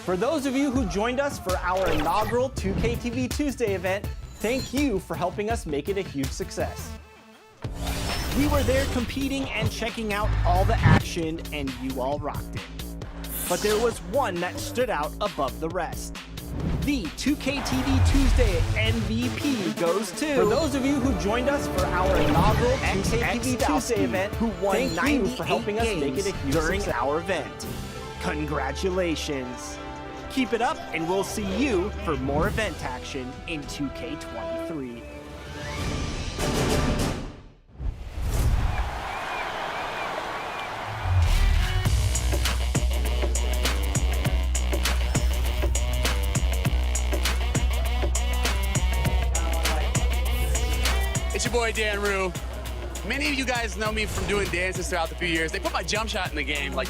For those of you who joined us for our inaugural 2K TV Tuesday event, thank you for helping us make it a huge success. We were there competing and checking out all the action, and you all rocked it. But there was one that stood out above the rest. The 2K TV Tuesday MVP goes to... For those of you who joined us for our inaugural 2K TV Tuesday event, who won thank you for helping us make it a huge during success. Our event. Congratulations. Keep it up, and we'll see you for more event action in 2K23. It's your boy, Dan Rue. Many of you guys know me from doing dances throughout the few years. They put my jump shot in the game like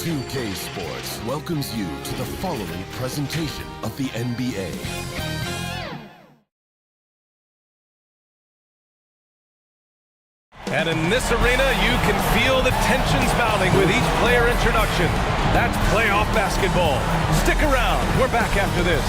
2K Sports welcomes you to the following presentation of the NBA. And in this arena, you can feel the tensions mounting with each player introduction. That's playoff basketball. Stick around. We're back after this.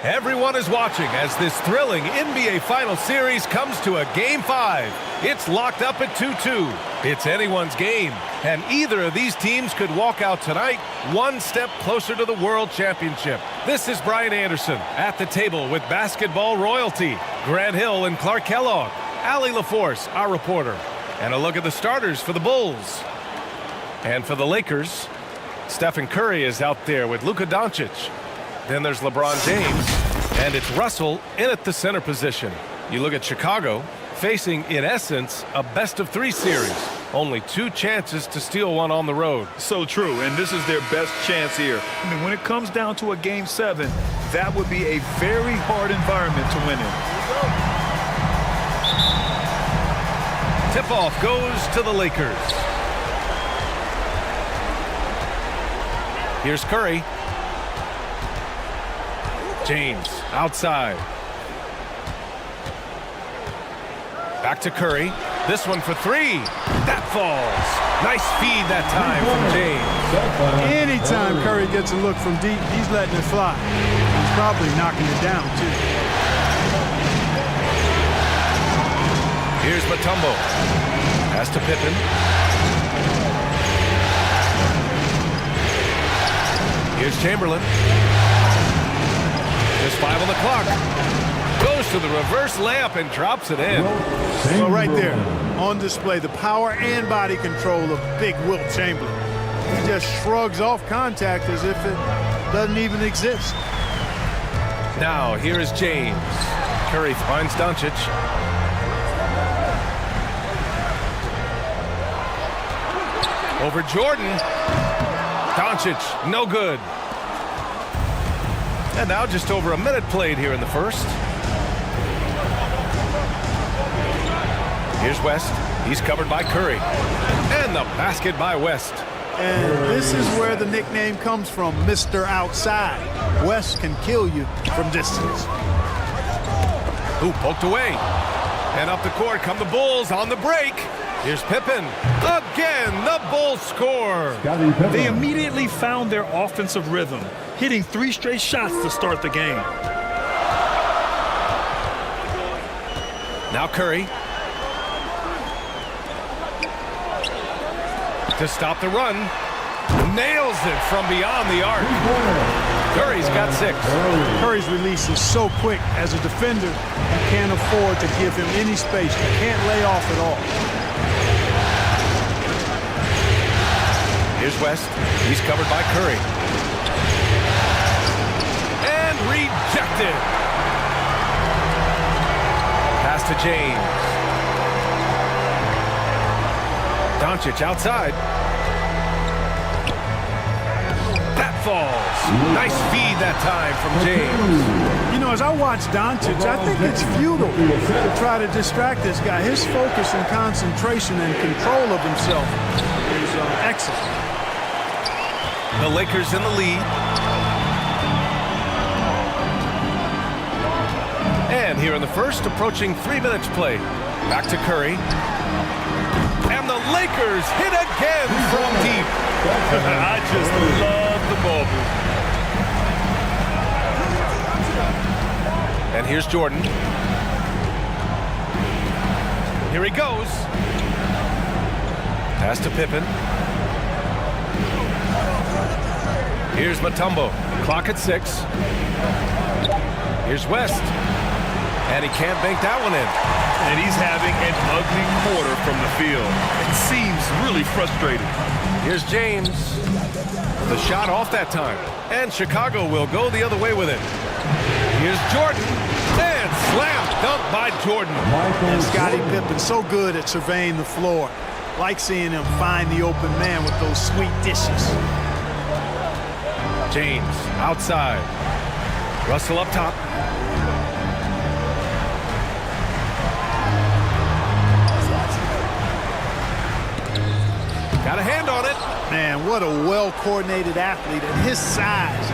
Everyone is watching as this thrilling NBA Finals series comes to a Game 5. It's locked up at 2-2. It's anyone's game, and either of these teams could walk out tonight one step closer to the World Championship. This is Brian Anderson at the table with basketball royalty, Grant Hill and Clark Kellogg, Allie LaForce, our reporter, and a look at the starters for the Bulls. And for the Lakers, Stephen Curry is out there with Luka Doncic. Then there's LeBron James, and it's Russell in at the center position. You look at Chicago, facing, in essence, a best-of-3 series. Only 2 chances to steal one on the road. So true, and this is their best chance here. I mean, when it comes down to a Game 7, that would be a very hard environment to win in. Tip-off goes to the Lakers. Here's Curry. James outside. Back to Curry. This one for 3. That falls. Nice feed that time from James. Anytime Curry gets a look from deep, he's letting it fly. He's probably knocking it down, too. Here's Mutombo. Pass to Pippen. Here's Chamberlain. Just 5 on the clock. Goes to the reverse layup and drops it in. Well, right there, on display, the power and body control of big Wilt Chamberlain. He just shrugs off contact as if it doesn't even exist. Now, here is James. Curry finds Doncic. Over Jordan. Doncic, no good. And now just over a minute played here in the first. Here's West. He's covered by Curry. And the basket by West. And this is where the nickname comes from, Mr. Outside. West can kill you from distance. Ooh, poked away. And up the court come the Bulls on the break. Here's Pippen. Again, the Bulls score. They immediately found their offensive rhythm, hitting 3 straight shots to start the game. Now Curry. To stop the run. Nails it from beyond the arc. Curry's got 6. Curry's release is so quick. As a defender, you can't afford to give him any space. You can't lay off at all. Here's West. He's covered by Curry. And rejected. Pass to James. Doncic outside. That falls. Nice feed that time from James. You know, as I watch Doncic, I think it's futile to try to distract this guy. His focus and concentration and control of himself is excellent. The Lakers in the lead. And here in the first, approaching 3 minutes play. Back to Curry. And the Lakers hit again from deep. I just love the bubble. And here's Jordan. Here he goes. Pass to Pippen. Here's Mutombo. Clock at 6. Here's West. And he can't bank that one in. And he's having an ugly quarter from the field. It seems really frustrating. Here's James. The shot off that time. And Chicago will go the other way with it. Here's Jordan. And slam dunk by Jordan. And Scottie Pippen so good at surveying the floor. Like seeing him find the open man with those sweet dishes. James outside. Russell up top. Got a hand on it. Man, what a well-coordinated athlete at his size.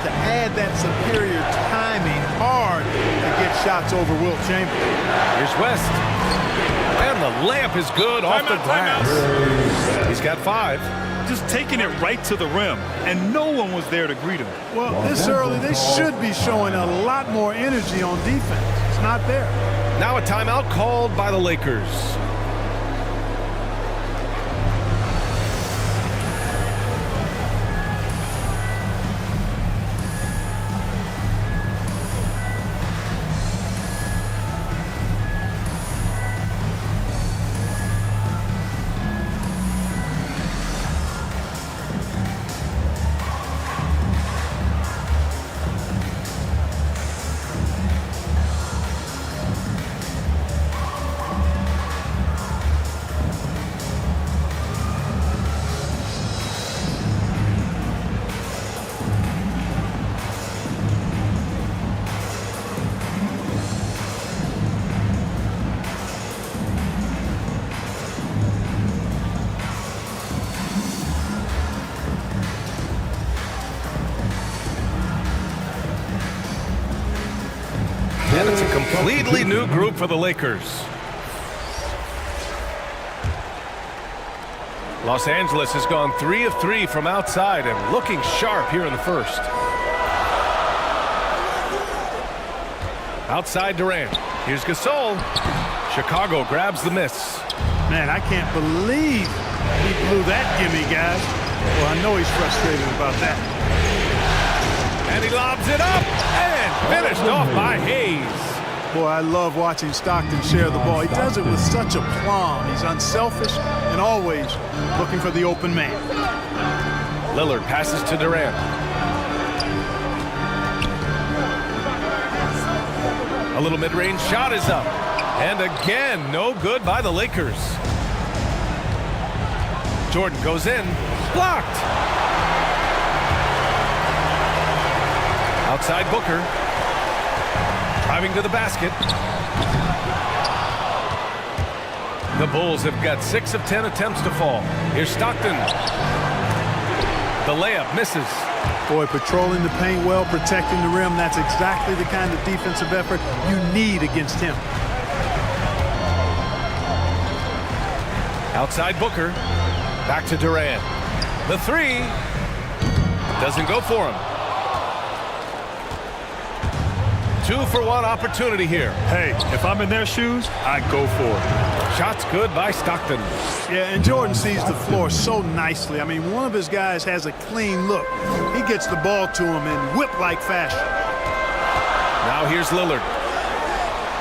To add that superior timing, hard to get shots over Wilt Chamberlain. Here's West. And the layup is good off the glass. He's got 5. Just taking it right to the rim, and no one was there to greet him. Well, this early, they should be showing a lot more energy on defense. It's not there. Now a timeout called by the Lakers. And it's a completely new group for the Lakers. Los Angeles has gone 3 of 3 from outside and looking sharp here in the first. Outside Durant. Here's Gasol. Chicago grabs the miss. Man, I can't believe he blew that gimme, guys. Well, I know he's frustrated about that. And he lobs it up and finished off by Hayes. Boy, I love watching Stockton share the ball. He does it with such aplomb. He's unselfish and always looking for the open man. Lillard passes to Durant. A little mid-range shot is up. And again, no good by the Lakers. Jordan goes in. Blocked. Outside Booker. Driving to the basket. The Bulls have got 6 of 10 attempts to fall. Here's Stockton. The layup misses. Boy, patrolling the paint well, protecting the rim. That's exactly the kind of defensive effort you need against him. Outside Booker. Back to Durant. The 3 doesn't go for him. 2-for-1 opportunity here. Hey, if I'm in their shoes, I go for it. Shot's good by Stockton. Yeah, and Jordan sees the floor so nicely. I mean, one of his guys has a clean look. He gets the ball to him in whip-like fashion. Now here's Lillard.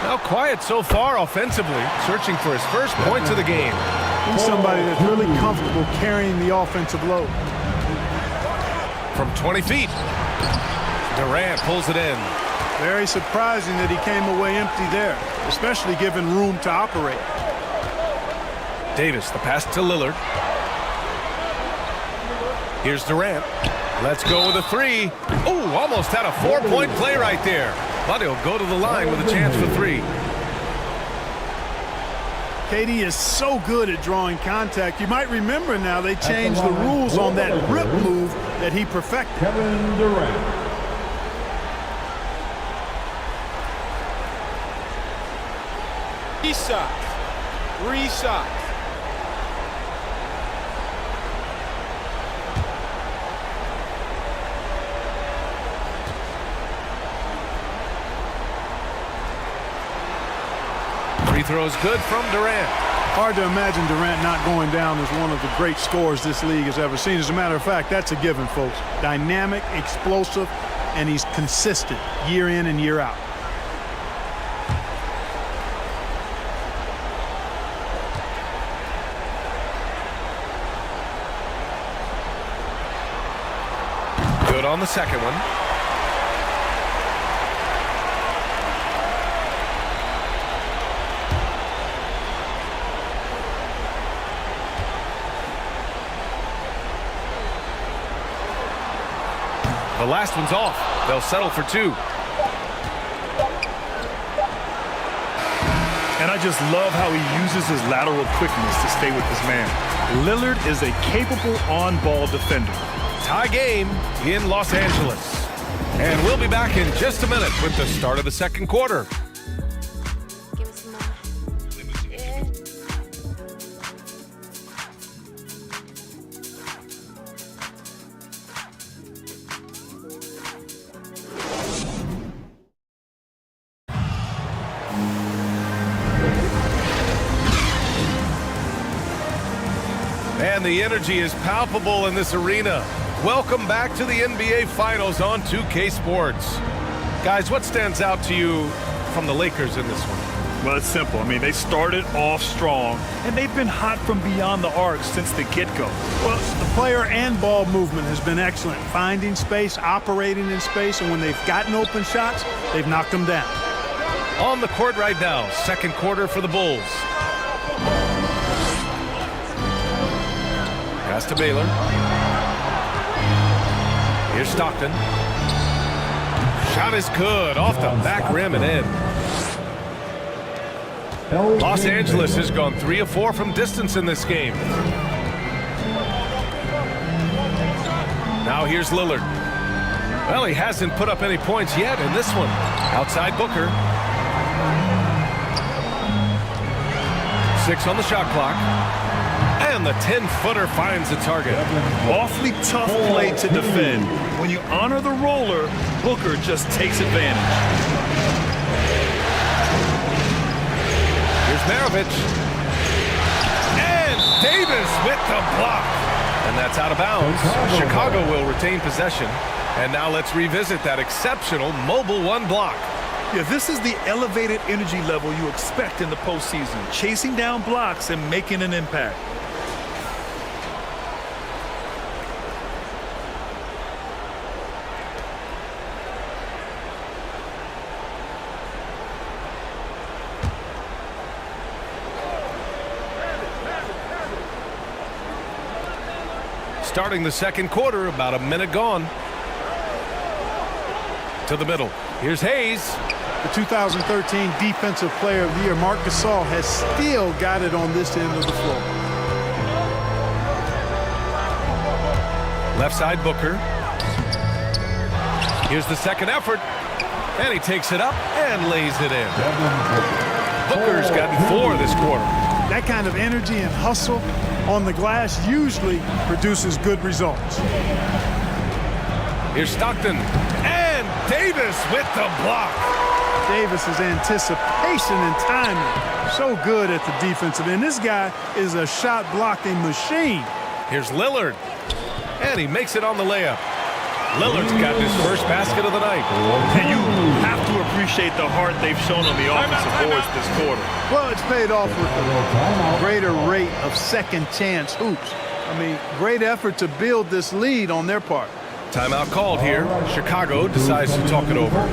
Now quiet so far offensively, searching for his first points of the game. He's somebody that's really comfortable carrying the offensive load. From 20 feet, Durant pulls it in. Very surprising that he came away empty there, especially given room to operate. Davis, the pass to Lillard. Here's Durant. Let's go with a three. Ooh, almost had a 4-point play right there. But he'll go to the line with a chance for three. KD is so good at drawing contact. You might remember now they changed the rules on that rip move that he perfected. Kevin Durant. Three shots. Free throws good from Durant. Hard to imagine Durant not going down as one of the great scorers this league has ever seen. As a matter of fact, that's a given, folks. Dynamic, explosive, and he's consistent year in and year out. Good on the second one. The last one's off. They'll settle for two. And I just love how he uses his lateral quickness to stay with his man. Lillard is a capable on-ball defender. Tie game in Los Angeles. And we'll be back in just a minute with the start of the second quarter. Give me some more. Yeah. And the energy is palpable in this arena. Welcome back to the NBA Finals on 2K Sports. Guys, what stands out to you from the Lakers in this one? Well, it's simple. I mean, they started off strong, and they've been hot from beyond the arc since the get-go. Well, the player and ball movement has been excellent. Finding space, operating in space, and when they've gotten open shots, they've knocked them down. On the court right now, second quarter for the Bulls. Pass to Baylor. Here's Stockton. Shot is good, off the back rim and in. Los Angeles has gone 3 of 4 from distance in this game. Now here's Lillard. Well, he hasn't put up any points yet in this one. Outside Booker. 6 on the shot clock. And the 10-footer finds the target. Awfully tough play to defend. When you honor the roller, Booker just takes advantage. Here's Maravich. And Davis with the block. And that's out of bounds. Chicago will retain possession. And now let's revisit that exceptional mobile one block. Yeah, this is the elevated energy level you expect in the postseason. Chasing down blocks and making an impact. Starting the second quarter, about a minute gone. To the middle. Here's Hayes. The 2013 Defensive Player of the Year, Marc Gasol, has still got it on this end of the floor. Left side Booker. Here's the second effort. And he takes it up and lays it in. Booker's gotten 4 this quarter. That kind of energy and hustle on the glass usually produces good results. Here's Stockton. And Davis with the block. Davis's anticipation and timing, so good at the defensive end. This guy is a shot blocking machine. Here's Lillard. And he makes it on the layup. Lillard's got his first basket of the night. And you have to appreciate the heart they've shown on the offensive boards this quarter. Well, it's paid off with a greater rate of second chance hoops. I mean, great effort to build this lead on their part. Timeout called here. Chicago decides to talk it over.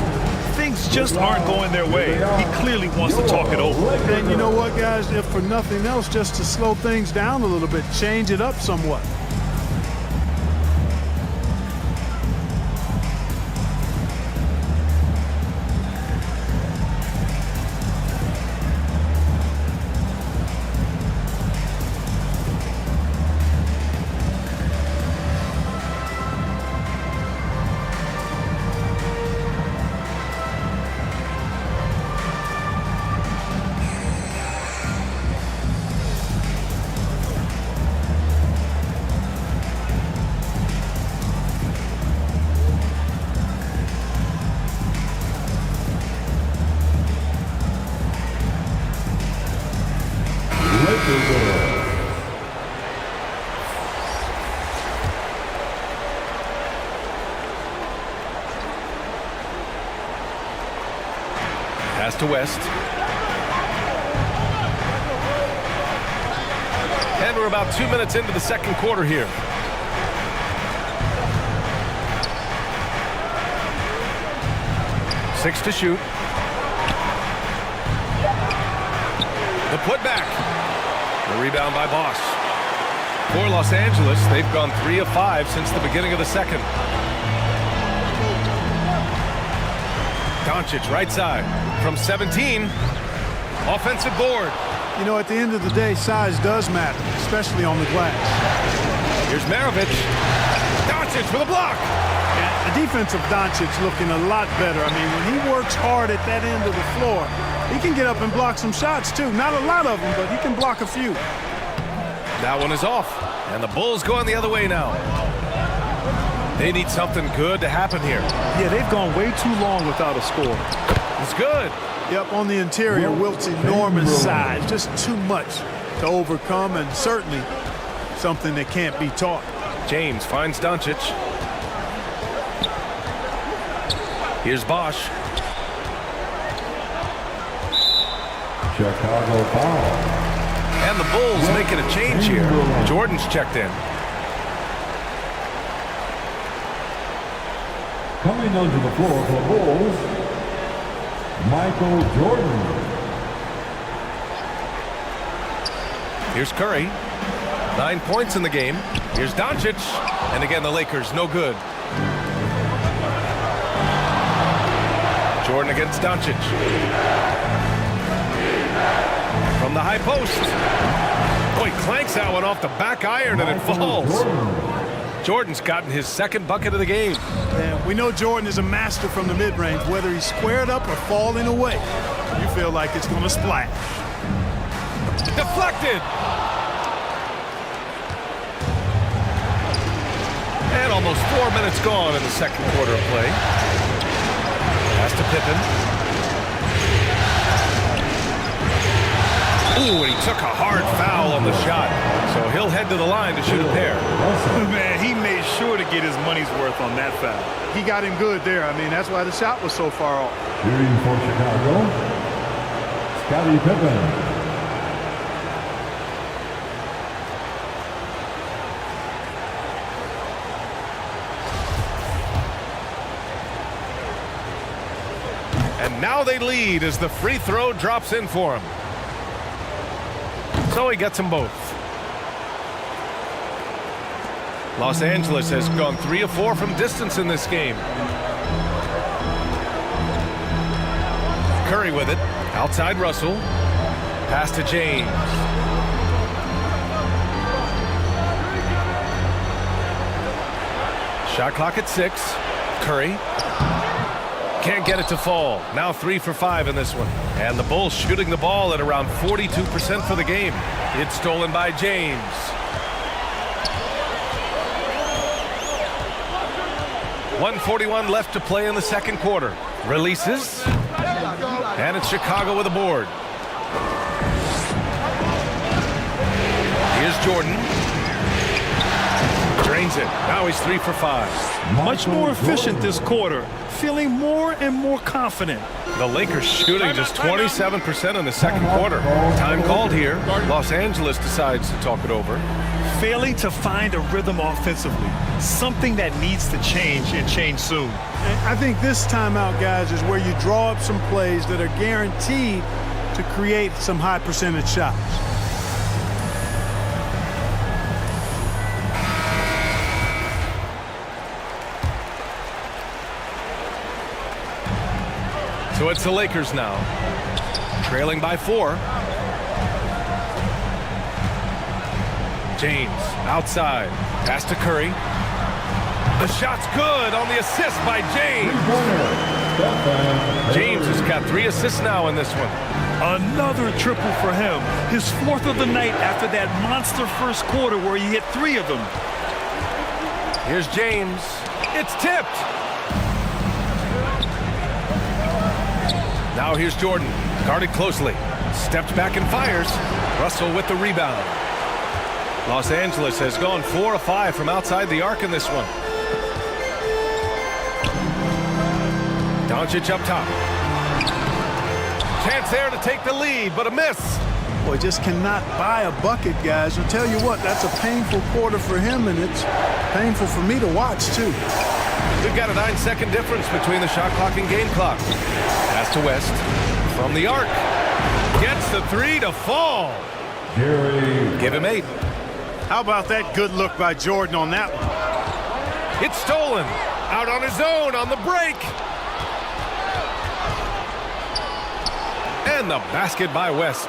Things just aren't going their way. He clearly wants to talk it over. And you know what, guys? If for nothing else, just to slow things down a little bit, change it up somewhat. Pass to West. And we're about 2 minutes into the second quarter here. Six to shoot. The putback. The rebound by Bosch. For Los Angeles, they've gone 3 of 5 since the beginning of the second. Doncic, right side. From 17, offensive board. You know, at the end of the day, size does matter, especially on the glass. Here's Maravich. Doncic with a block. Yeah, the defense of Doncic looking a lot better. I mean, when he works hard at that end of the floor, he can get up and block some shots, too. Not a lot of them, but he can block a few. That one is off. And the Bulls going the other way now. They need something good to happen here. Yeah, they've gone way too long without a score. It's good. Yep, on the interior, Wilt's enormous size. Just too much to overcome, and certainly something that can't be taught. James finds Doncic. Here's Bosch. Chicago foul. And the Bulls making a change here. Jordan's checked in. Coming onto the floor for Bulls, Michael Jordan. Here's Curry. 9 points in the game. Here's Doncic. And again, the Lakers, no good. Jordan against Doncic. From the high post. Oh, he clanks that one off the back iron and it falls. Jordan's gotten his second bucket of the game. And we know Jordan is a master from the mid-range, whether he's squared up or falling away. You feel like it's going to splash. Deflected. And almost 4 minutes gone in the second quarter of play. Pass to Pippen. Ooh, and he took a hard foul on the shot. So he'll head to the line to shoot a pair. Man, he made sure to get his money's worth on that foul. He got him good there. I mean, that's why the shot was so far off. Shooting for Chicago, Scottie Pippen. And now they lead as the free throw drops in for him. So he gets them both. Los Angeles has gone 3 of 4 from distance in this game. Curry with it. Outside Russell. Pass to James. Shot clock at 6. Curry. Can't get it to fall. Now 3 for 5 in this one. And the Bulls shooting the ball at around 42% for the game. It's stolen by James. .141 left to play in the second quarter. Releases. And it's Chicago with a board. Here's Jordan. Drains it. Now he's 3 for 5. Much more efficient this quarter. Feeling more and more confident. The Lakers shooting just 27% in the second quarter. Time called here. Los Angeles decides to talk it over. Failing to find a rhythm offensively. something that needs to change and change soon. And I think this timeout, guys, is where you draw up some plays that are guaranteed to create some high percentage shots. So it's the Lakers now, trailing by 4. James outside, pass to Curry. The shot's good on the assist by James. James has got 3 assists now in this one. Another triple for him. His 4th of the night after that monster first quarter where he hit 3 of them. Here's James. It's tipped. Now here's Jordan, guarded closely. Stepped back and fires. Russell with the rebound. Los Angeles has gone 4 of 5 from outside the arc in this one. Doncic up top. Chance there to take the lead, but a miss. Boy, just cannot buy a bucket, guys. I'll tell you what, that's a painful quarter for him, and it's painful for me to watch, too. We've got a 9-second difference between the shot clock and game clock. Pass to West. From the arc. Gets the 3 to fall. Give him 8. How about that good look by Jordan on that one? It's stolen. Out on his own on the break. And the basket by West.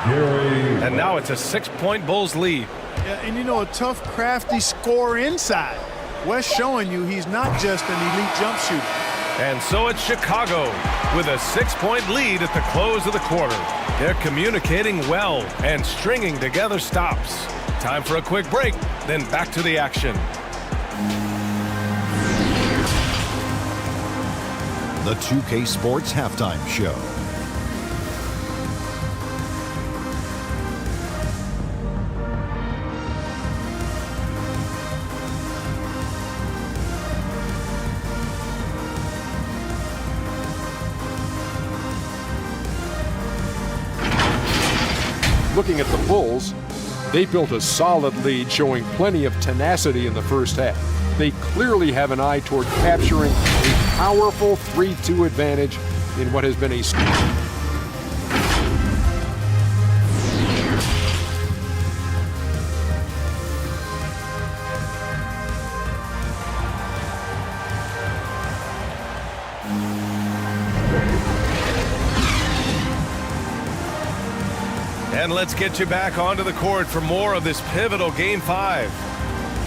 And now it's a 6-point Bulls lead. Yeah, and you know, a tough, crafty scorer inside. West showing you he's not just an elite jump shooter. And so it's Chicago with a 6-point lead at the close of the quarter. They're communicating well and stringing together stops. Time for a quick break, then back to the action. The 2K Sports Halftime Show. Looking at the Bulls, they built a solid lead showing plenty of tenacity in the first half. They clearly have an eye toward capturing a powerful 3-2 advantage in what has been a And let's get you back onto the court for more of this pivotal Game 5.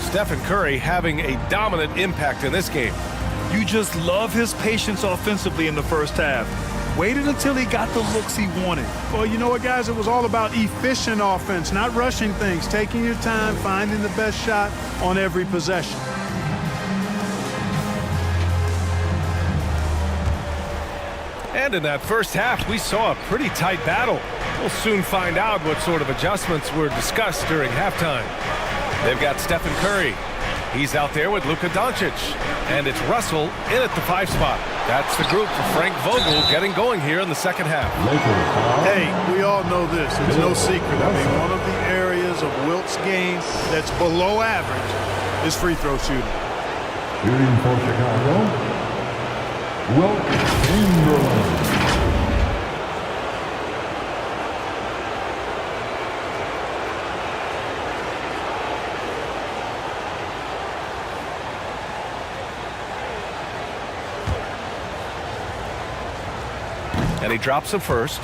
Stephen Curry having a dominant impact in this game. You just love his patience offensively in the first half. Waited until he got the looks he wanted. Well, you know what, guys? It was all about efficient offense, not rushing things, taking your time, finding the best shot on every possession. And in that first half, we saw a pretty tight battle. We'll soon find out what sort of adjustments were discussed during halftime. They've got Stephen Curry. He's out there with Luka Doncic. And it's Russell in at the 5 spot. That's the group for Frank Vogel getting going here in the second half. Hey, we all know this. It's no secret. I mean, one of the areas of Wilt's game that's below average is free throw shooting. Shooting for Chicago, Wilt Chamberlain. And he drops him first.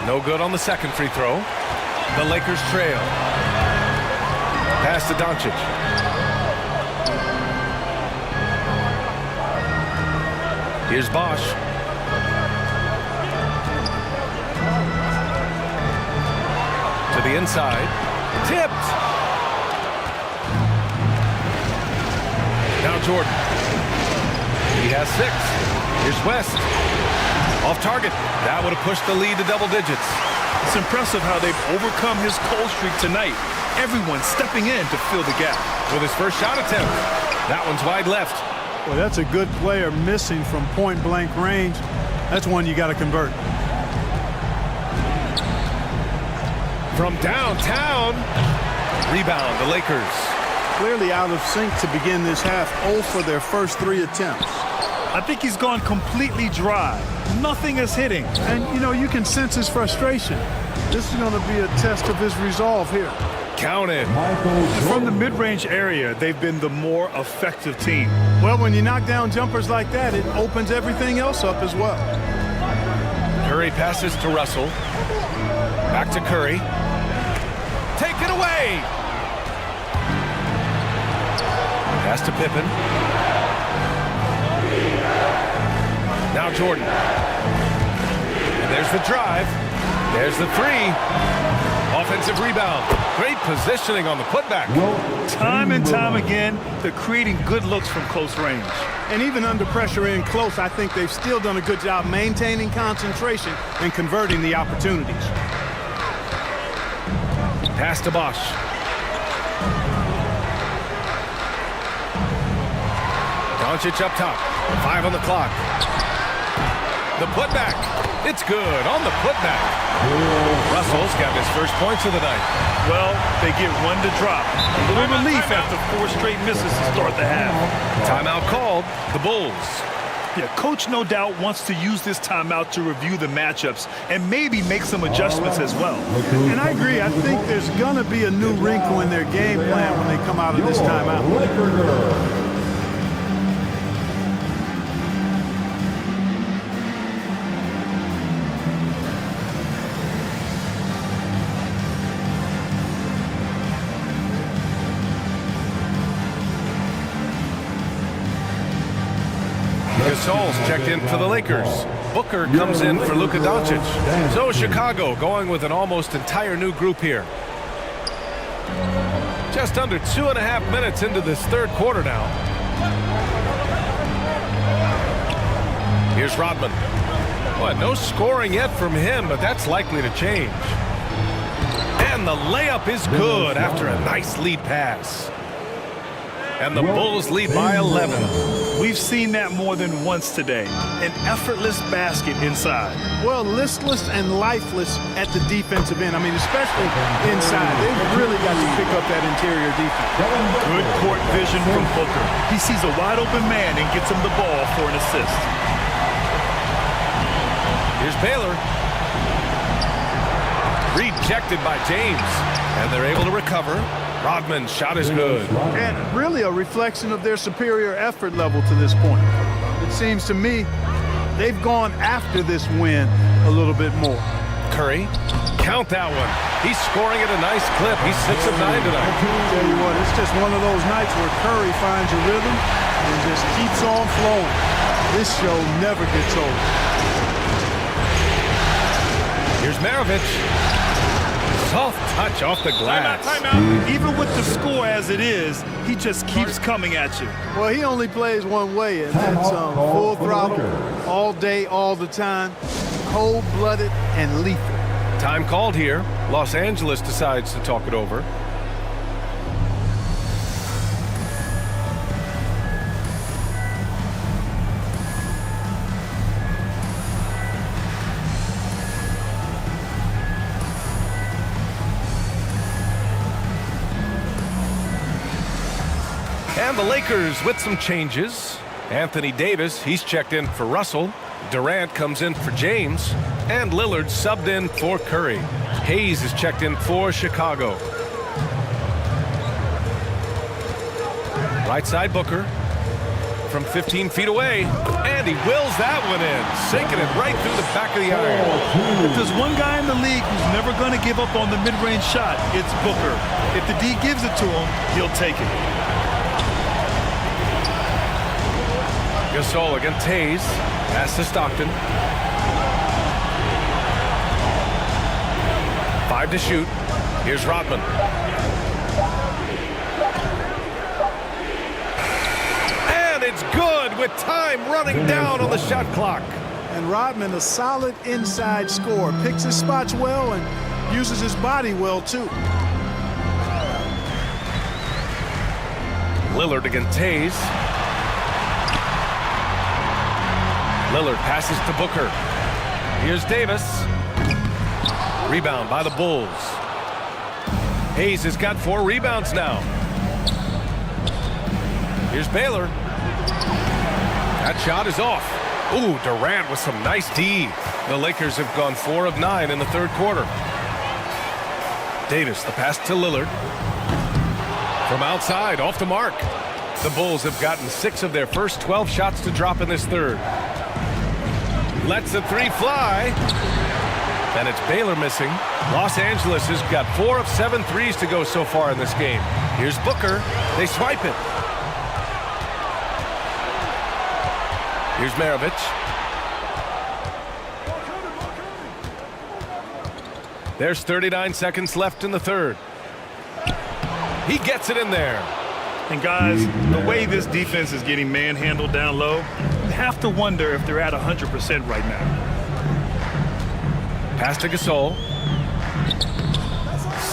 No good on the second free throw. The Lakers trail. Pass to Doncic. Here's Bosch. To the inside. Tipped. Now Jordan. He has 6. Here's West. Off target. That would have pushed the lead to double digits. It's impressive how they've overcome his cold streak tonight. Everyone stepping in to fill the gap. With his first shot attempt. That one's wide left. Well, that's a good player missing from point-blank range. That's one you got to convert. From downtown. Rebound, the Lakers. Clearly out of sync to begin this half. 0 for their first 3 attempts. I think he's gone completely dry. Nothing is hitting. And, you know, you can sense his frustration. This is going to be a test of his resolve here. Counted. From the mid-range area, they've been the more effective team. Well, when you knock down jumpers like that, it opens everything else up as well. Curry passes to Russell. Back to Curry. Take it away. Pass to Pippen. Now Jordan. And there's the drive. There's the 3. Offensive rebound. Great positioning on the putback. Time and time again, they're creating good looks from close range. And even under pressure in close, I think they've still done a good job maintaining concentration and converting the opportunities. Pass to Bosch. Doncic up top. 5 on the clock. The putback. It's good on the putback. Russell's got his first points of the night. Well, they get 1 to drop. A little relief after 4 straight misses to start the half. Timeout called. The Bulls. Yeah, coach no doubt wants to use this timeout to review the matchups and maybe make some adjustments as well. And I agree. I think there's going to be a new wrinkle in their game plan when they come out of this timeout. Gasol's checked in for the Lakers. Booker comes in for Luka Doncic. So Chicago going with an almost entire new group here. Just under 2.5 minutes into this third quarter now. Here's Rodman. Well, no scoring yet from him, but that's likely to change. And the layup is good after a nice lead pass. And the Bulls lead by 11. We've seen that more than once today. An effortless basket inside. Well, listless and lifeless at the defensive end. I mean, especially inside. They've really got to pick up that interior defense. Good court vision from Booker. He sees a wide open man and gets him the ball for an assist. Here's Baylor. Rejected by James. And they're able to recover. Rodman's shot is good. And really a reflection of their superior effort level to this point. It seems to me they've gone after this win a little bit more. Curry, count that one. He's scoring at a nice clip. He's 6 of 9 tonight. I'll tell you what, it's just one of those nights where Curry finds a rhythm and just keeps on flowing. This show never gets old. Here's Maravich. Soft touch off the glass. Timeout. Even with the score as it is, he just keeps coming at you. Well, he only plays one way, and that's full throttle, all day, all the time, cold-blooded and lethal. Time called here. Los Angeles decides to talk it over. And the Lakers with some changes. Anthony Davis, he's checked in for Russell. Durant comes in for James. And Lillard subbed in for Curry. Hayes is checked in for Chicago. Right side Booker from 15 feet away. And he wills that one in, sinking it right through the back of the iron. If there's one guy in the league who's never going to give up on the mid-range shot, it's Booker. If the D gives it to him, he'll take it. Gasol against Hayes. Pass to Stockton. 5 to shoot. Here's Rodman. And it's good with time running down on the shot clock. And Rodman, a solid inside scorer. Picks his spots well and uses his body well, too. Lillard against Hayes. Lillard passes to Booker. Here's Davis. Rebound by the Bulls. Hayes has got 4 rebounds now. Here's Baylor. That shot is off. Ooh, Durant with some nice D. The Lakers have gone 4 of 9 in the third quarter. Davis, the pass to Lillard. From outside, off the mark. The Bulls have gotten 6 of their first 12 shots to drop in this third. Lets the 3 fly. And it's Baylor missing. Los Angeles has got 4 of 7 threes to go so far in this game. Here's Booker. They swipe it. Here's Maravich. There's 39 seconds left in the third. He gets it in there. And guys, the way this defense is getting manhandled down low, you have to wonder if they're at 100% right now. Pass to Gasol.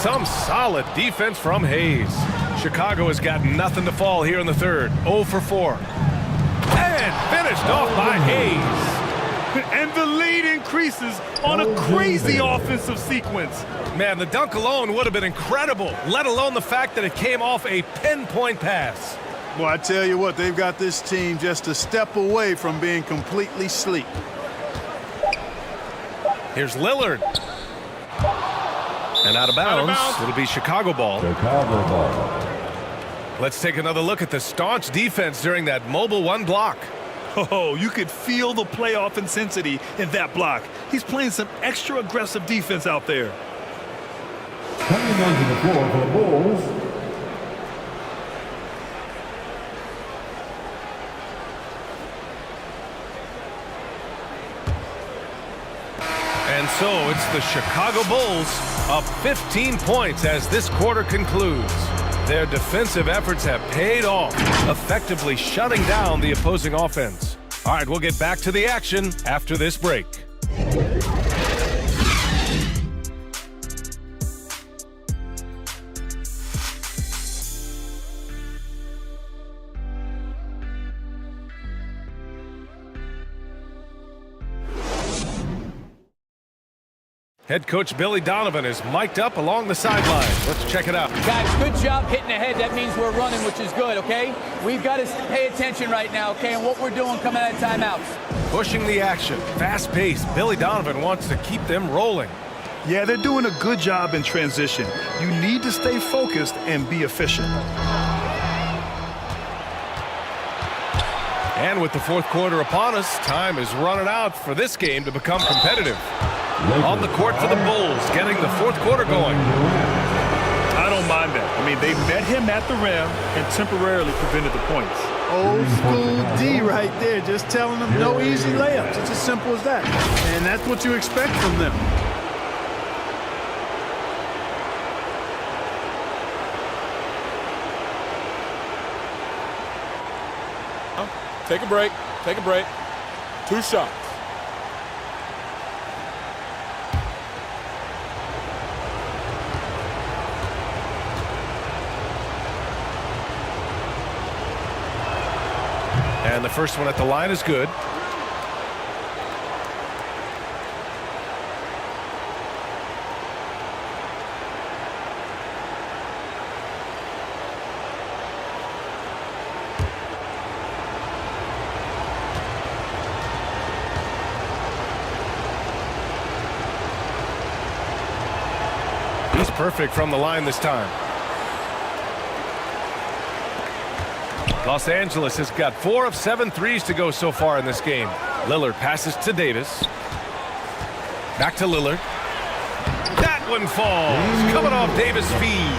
Some solid defense from Hayes. Chicago has got nothing to fall here in the third. 0 for 4. And finished off by Hayes. And the lead increases on a crazy offensive sequence. Man, the dunk alone would have been incredible, let alone the fact that it came off a pinpoint pass. Well, I tell you what, they've got this team just a step away from being completely sleep. Here's Lillard. And out of bounds. It'll be Chicago ball. Chicago ball. Let's take another look at the staunch defense during that mobile 1 block. Oh, you could feel the playoff intensity in that block. He's playing some extra aggressive defense out there. Coming onto the floor for the Bulls, And so it's the Chicago Bulls up 15 points as this quarter concludes. Their defensive efforts have paid off, effectively shutting down the opposing offense. All right, we'll get back to the action after this break. Head coach Billy Donovan is mic'd up along the sideline. Let's check it out. Guys, good job hitting ahead. That means we're running, which is good, okay? We've got to pay attention right now, okay, and what we're doing coming out of timeouts. Pushing the action, fast pace. Billy Donovan wants to keep them rolling. Yeah, they're doing a good job in transition. You need to stay focused and be efficient. And with the fourth quarter upon us, time is running out for this game to become competitive. On the court for the Bulls, getting the fourth quarter going. I don't mind that. I mean, they met him at the rim and temporarily prevented the points. Old school D right there, just telling them no easy layups. It's as simple as that. And that's what you expect from them. Take a break. Take a break. 2 shots. And the first one at the line is good. He's perfect from the line this time. Los Angeles has got 4 of 7 threes to go so far in this game. Lillard passes to Davis. Back to Lillard. That one falls. Coming off Davis' feed.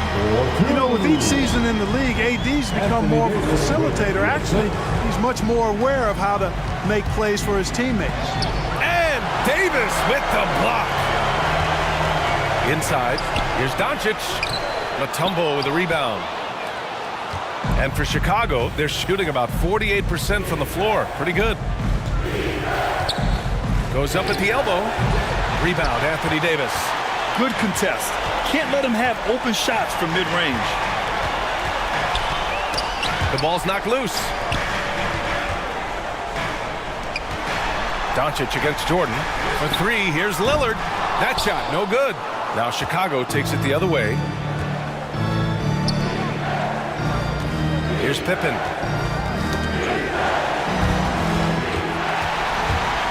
You know, with each season in the league, AD's become more of a facilitator. Actually, he's much more aware of how to make plays for his teammates. And Davis with the block. Inside, here's Doncic. Mutombo with the rebound. And for Chicago, they're shooting about 48% from the floor. Pretty good. Goes up at the elbow. Rebound, Anthony Davis. Good contest. Can't let him have open shots from mid-range. The ball's knocked loose. Doncic against Jordan. For 3, here's Lillard. That shot, no good. Now Chicago takes it the other way. Here's Pippen.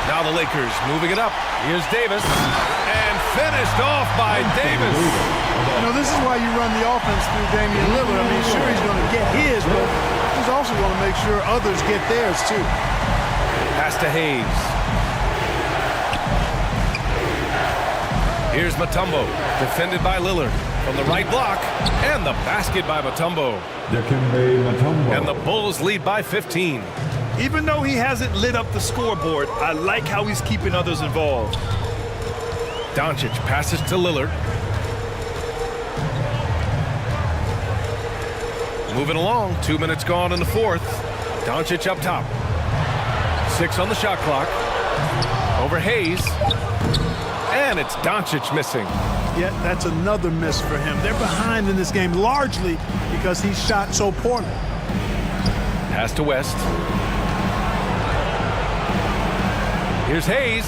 Now the Lakers moving it up. Here's Davis. And finished off by Davis. You know, this is why you run the offense through Damian Lillard. I mean, sure, he's going to get his, but he's also going to make sure others get theirs, too. Pass to Hayes. Here's Mutombo, defended by Lillard. From the right block, and the basket by Mutombo. And the Bulls lead by 15. Even though he hasn't lit up the scoreboard, I like how he's keeping others involved. Doncic passes to Lillard. Moving along, 2 minutes gone in the fourth. Doncic up top. 6 on the shot clock. Over Hayes. And it's Doncic missing. Yeah, that's another miss for him. They're behind in this game largely because he shot so poorly. Pass to West. Here's Hayes.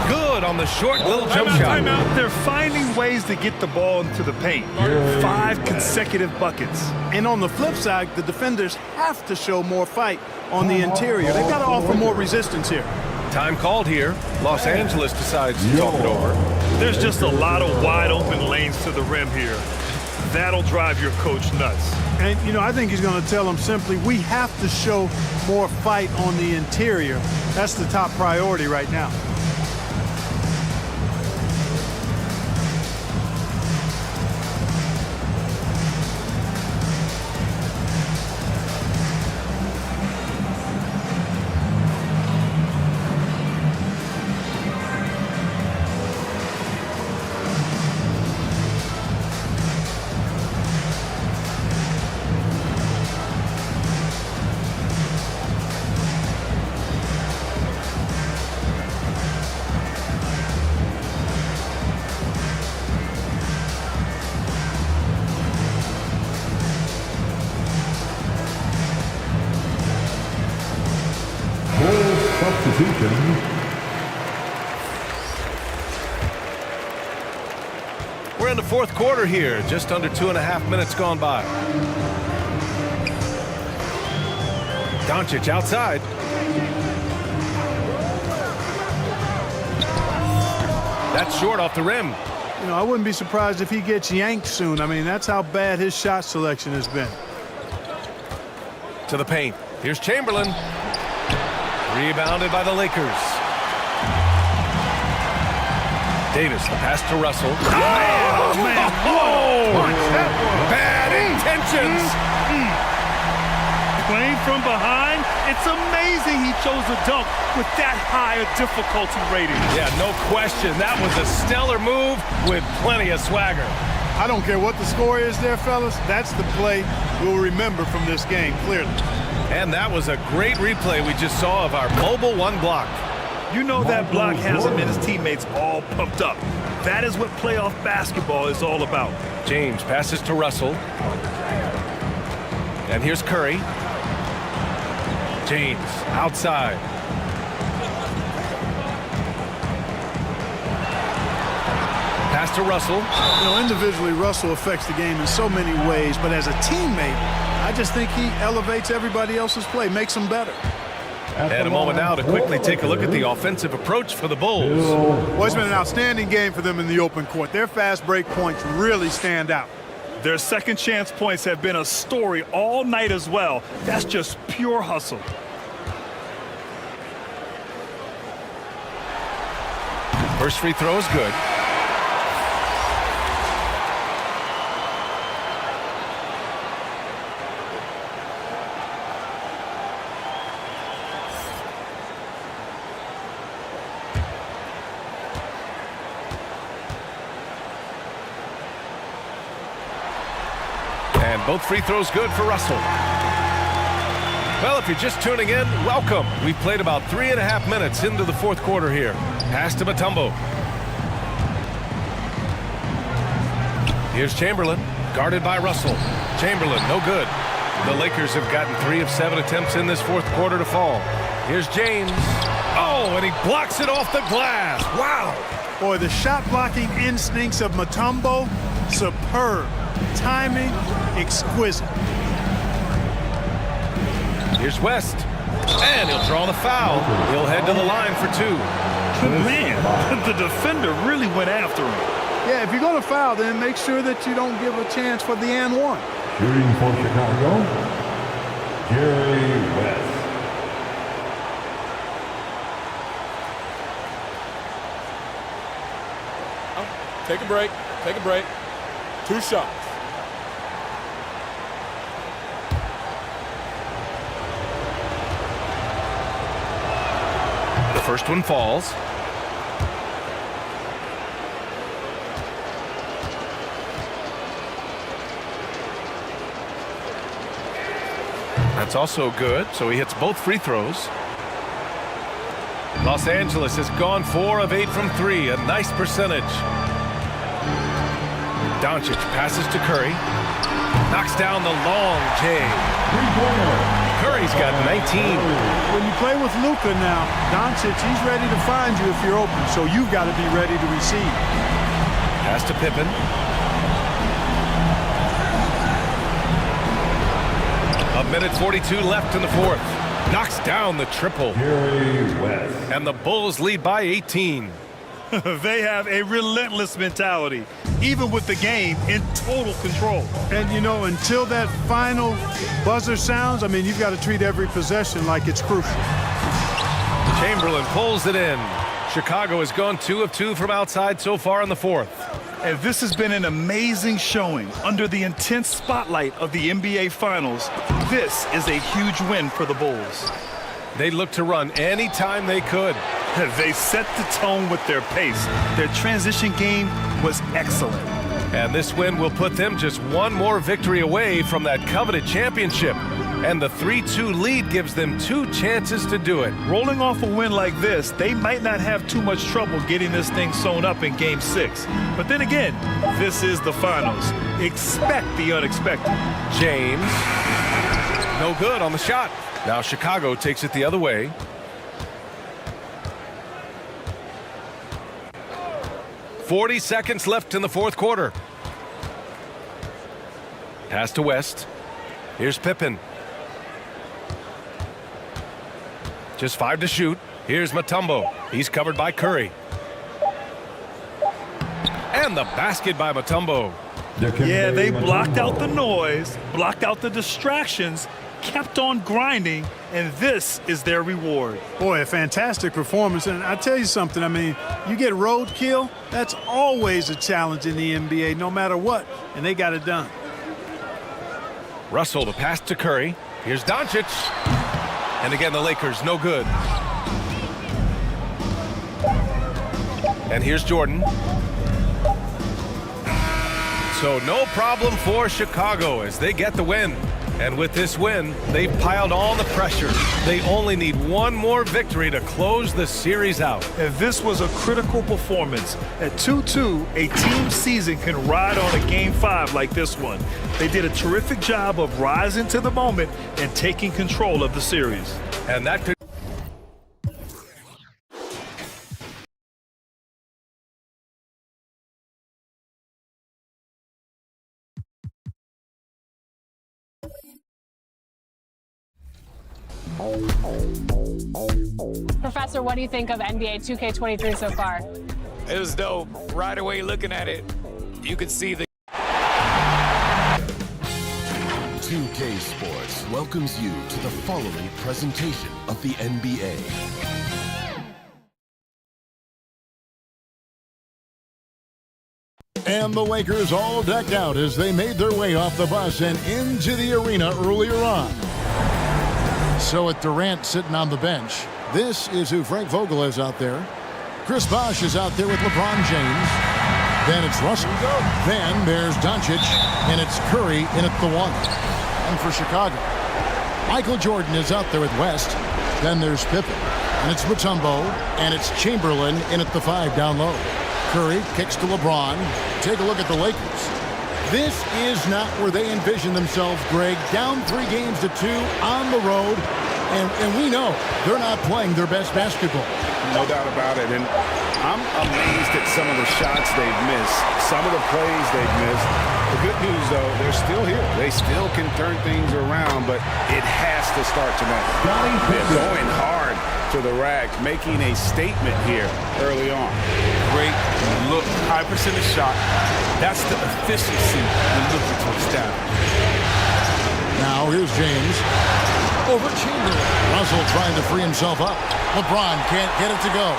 Good on the short little jump shot. Timeout. They're finding ways to get the ball into the paint. 5 consecutive buckets. And on the flip side, the defenders have to show more fight on the interior. They've got to offer more resistance here. Time called here. Los Angeles decides to talk it over. There's just a lot of wide open lanes to the rim here. That'll drive your coach nuts. And, you know, I think he's going to tell them simply, we have to show more fight on the interior. That's the top priority right now. We're in the fourth quarter here, just under 2.5 minutes gone by. Doncic outside. That's short off the rim. You know, I wouldn't be surprised if he gets yanked soon. I mean, that's how bad his shot selection has been. To the paint. Here's Chamberlain. Rebounded by the Lakers. Davis, the pass to Russell. Oh, man. Whoa! Bad intentions. Playing from behind, it's amazing he chose a dunk with that high a difficulty rating. Yeah, no question. That was a stellar move with plenty of swagger. I don't care what the score is there, fellas. That's the play we'll remember from this game, clearly. And that was a great replay we just saw of our mobile one block. You know that block has him and his teammates all pumped up. That is what playoff basketball is all about. James passes to Russell. And here's Curry. James outside. Pass to Russell. You know, individually, Russell affects the game in so many ways, but as a teammate, I just think he elevates everybody else's play, makes them better. And a moment now to quickly take a look at the offensive approach for the Bulls. Well, it's been an outstanding game for them in the open court. Their fast break points really stand out. Their second chance points have been a story all night as well. That's just pure hustle. First free throw is good. And both free throws good for Russell. Well, if you're just tuning in, welcome. We've played about 3.5 minutes into the fourth quarter here. Pass to Mutombo. Here's Chamberlain, guarded by Russell. Chamberlain, no good. The Lakers have gotten 3 of 7 attempts in this fourth quarter to fall. Here's James. Oh, and he blocks it off the glass. Wow. Boy, the shot blocking instincts of Mutombo, superb. Timing, exquisite. Here's West. And he'll draw the foul. He'll head to the line for 2. Good man. The defender really went after him. Yeah, if you're going to foul, then make sure that you don't give a chance for the and one. Shooting for Chicago, Jerry West. Take a break. Take a break. 2 shots. The first one falls. That's also good, so he hits both free throws. Los Angeles has gone 4 of 8 from 3, a nice percentage. Doncic passes to Curry. Knocks down the long J. Curry's got 19. When you play with Luka now, Doncic, he's ready to find you if you're open, so you've got to be ready to receive. Pass to Pippen. A minute 42 left in the fourth. Knocks down the triple. Jerry West. And the Bulls lead by 18. They have a relentless mentality, even with the game in total control. And, you know, until that final buzzer sounds, I mean, you've got to treat every possession like it's crucial. Chamberlain pulls it in. Chicago has gone 2 of 2 from outside so far in the fourth. And this has been an amazing showing under the intense spotlight of the NBA Finals. This is a huge win for the Bulls. They looked to run any time they could. They set the tone with their pace. Their transition game was excellent. And this win will put them just one more victory away from that coveted championship. And the 3-2 lead gives them 2 chances to do it. Rolling off a win like this, they might not have too much trouble getting this thing sewn up in Game 6. But then again, this is the finals. Expect the unexpected. James, no good on the shot. Now Chicago takes it the other way. "40 seconds left in the fourth quarter. Pass to West. Here's Pippen. Just 5 to shoot. Here's Mutombo. He's covered by Curry. And the basket by Mutombo. Yeah, they blocked out the noise, blocked out the distractions, kept on grinding, and this is their reward. Boy, a fantastic performance. And I tell you something, I mean, you get roadkill, that's always a challenge in the NBA, no matter what, and they got it done. Russell, the pass to Curry. Here's Doncic. And again, the Lakers, no good. And here's Jordan. So no problem for Chicago as they get the win. And with this win, they've piled on the pressure. They only need one more victory to close the series out. And this was a critical performance. At 2-2, a team season can ride on a Game 5 like this one. They did a terrific job of rising to the moment and taking control of the series. And that could... Professor, what do you think of NBA 2K23 so far? It was dope. Right away looking at it, you could see the 2K Sports welcomes you to the following presentation of the NBA. And the Lakers all decked out as they made their way off the bus and into the arena earlier on. So with Durant sitting on the bench, this is who Frank Vogel is out there. Chris Bosh is out there with LeBron James. Then it's Russell. Then there's Doncic, and it's Curry in at the 1. And for Chicago, Michael Jordan is out there with West. Then there's Pippen, and it's Mutombo, and it's Chamberlain in at the 5 down low. Curry kicks to LeBron. Take a look at the Lakers. This is not where they envision themselves, Greg. Down 3 games to 2 on the road. And we know they're not playing their best basketball. No doubt about it. And I'm amazed at some of the shots they've missed, some of the plays they've missed. The good news, though, they're still here. They still can turn things around, but it has to start tonight. They're going hard to the rack, making a statement here early on. Great look, high percentage shot. That's the efficiency we're looking to establish. Now here's James. Over Chamberlain. Russell trying to free himself up. LeBron can't get it to go.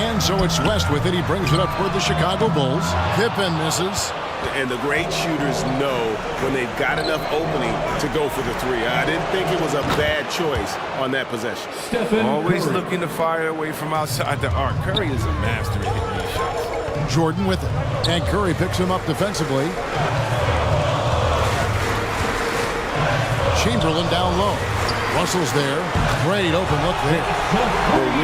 And so it's West with it. He brings it up for the Chicago Bulls. Pippen misses. And the great shooters know when they've got enough opening to go for the three. I didn't think it was a bad choice on that possession. Always looking to fire away from outside the arc. Curry is a master at hitting these shots. Jordan with it. And Curry picks him up defensively. Chamberlain down low. Russell's there. Great open look there. We'll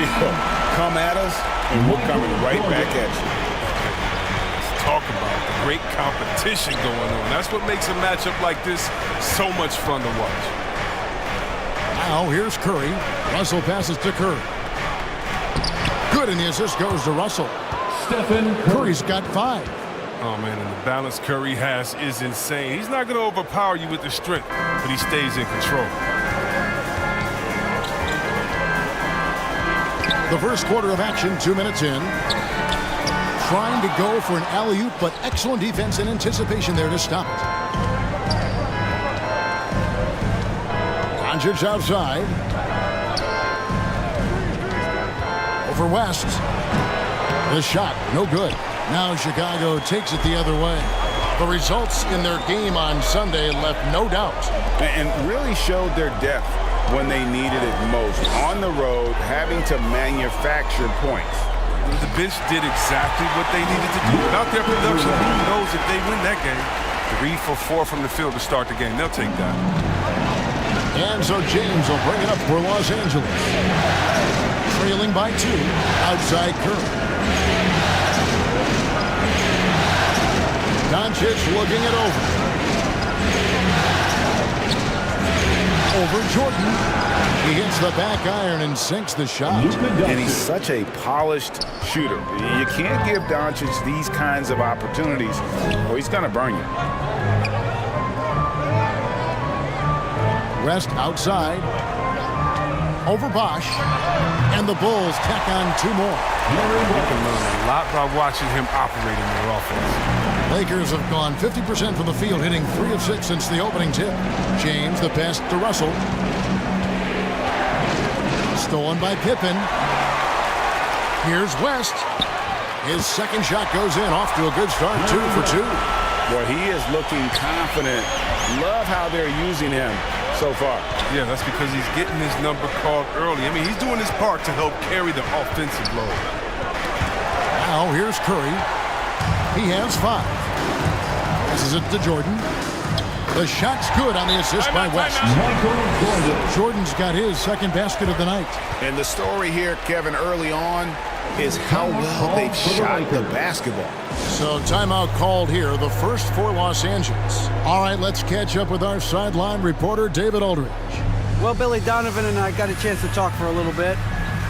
come at us, and we're coming right back at you. Let's talk about the great competition going on. That's what makes a matchup like this so much fun to watch. Now here's Curry. Russell passes to Curry. Good, and the assist goes to Russell. Curry's got 5. Oh, man, and the balance Curry has is insane. He's not going to overpower you with the strength, but he stays in control. The first quarter of action, 2 minutes in. Trying to go for an alley-oop, but excellent defense and anticipation there to stop it. Doncic outside. Over West. The shot, no good. Now Chicago takes it the other way. The results in their game on Sunday left no doubt. And really showed their depth when they needed it most. On the road, having to manufacture points. The bench did exactly what they needed to do. Without their production, who knows if they win that game? 3 for 4 from the field to start the game. They'll take that. And so James will bring it up for Los Angeles. Trailing by 2, outside Curry. Doncic looking it over. Over Jordan. He hits the back iron and sinks the shot. And he's such a polished shooter. You can't give Doncic these kinds of opportunities or he's going to burn you. West outside. Over Bosch. And the Bulls tack on 2 more. You can learn a lot by watching him operating their offense. Lakers have gone 50% from the field, hitting 3 of 6 since the opening tip. James, the pass to Russell. Stolen by Pippen. Here's West. His second shot goes in, off to a good start, 2 for 2. Well, he is looking confident. Love how they're using him so far. Yeah, that's because he's getting his number called early. I mean, he's doing his part to help carry the offensive load. Now, here's Curry. He has 5. Passes it to Jordan. The shot's good on the assist by West. Jordan's got his second basket of the night. And the story here, Kevin, early on is how well they've shot the basketball. So timeout called here, the first for Los Angeles. All right, let's catch up with our sideline reporter, David Aldridge. Well, Billy Donovan and I got a chance to talk for a little bit.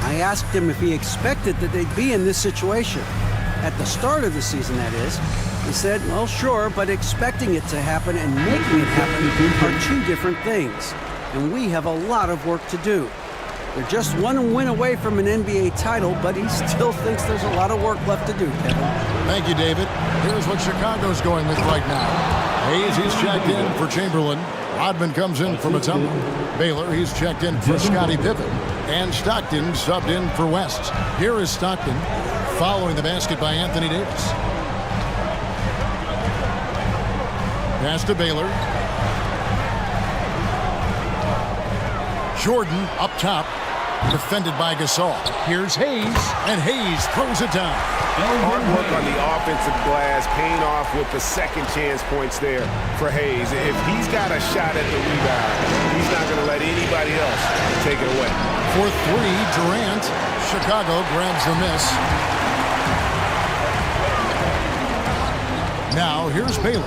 I asked him if he expected that they'd be in this situation. At the start of the season, that is. He said, well, sure, but expecting it to happen and making it happen are 2 different things. And we have a lot of work to do. They're just 1 win away from an NBA title, but he still thinks there's a lot of work left to do, Kevin. Thank you, David. Here's what Chicago's going with right now. Hayes, he's checked in for Chamberlain. Rodman comes in for Mutombo. Baylor, he's checked in for Scottie Pippen. And Stockton subbed in for West. Here is Stockton, following the basket by Anthony Davis. Pass to Baylor. Jordan up top, defended by Gasol. Here's Hayes, and Hayes throws it down. Hard work on the offensive glass, paying off with the second chance points there for Hayes. If he's got a shot at the rebound, he's not going to let anybody else take it away. For 3, Durant. Chicago grabs the miss. Now here's Baylor.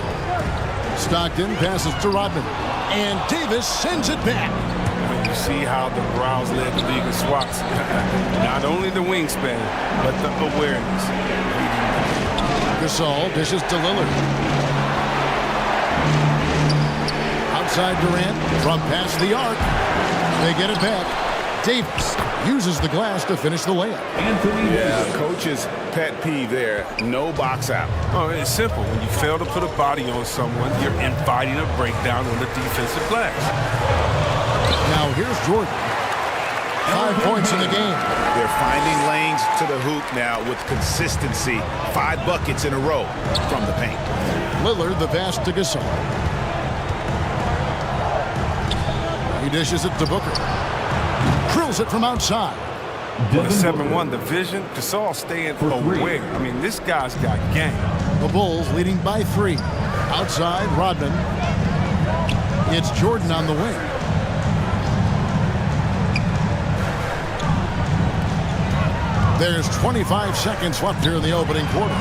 Stockton passes to Rodman. And Davis sends it back. see how the Browns led the league in swats. Not only the wingspan, but the awareness. Gasol dishes to Lillard. Outside Durant from past the arc. They get it back. Davis uses the glass to finish the layup. Yeah, coach's pet peeve there. No box out. Oh, it's simple. When you fail to put a body on someone, you're inviting a breakdown on the defensive glass. Now here's Jordan. 5 points in the game. They're finding lanes to the hoop now with consistency. 5 buckets in a row from the paint. Lillard the pass to Gasol. He dishes it to Booker. Drills it from outside. The 7-1, the vision, Gasol staying aware. I mean, this guy's got game. The Bulls leading by 3. Outside, Rodman. It's Jordan on the wing. There's 25 seconds left here in the opening quarter.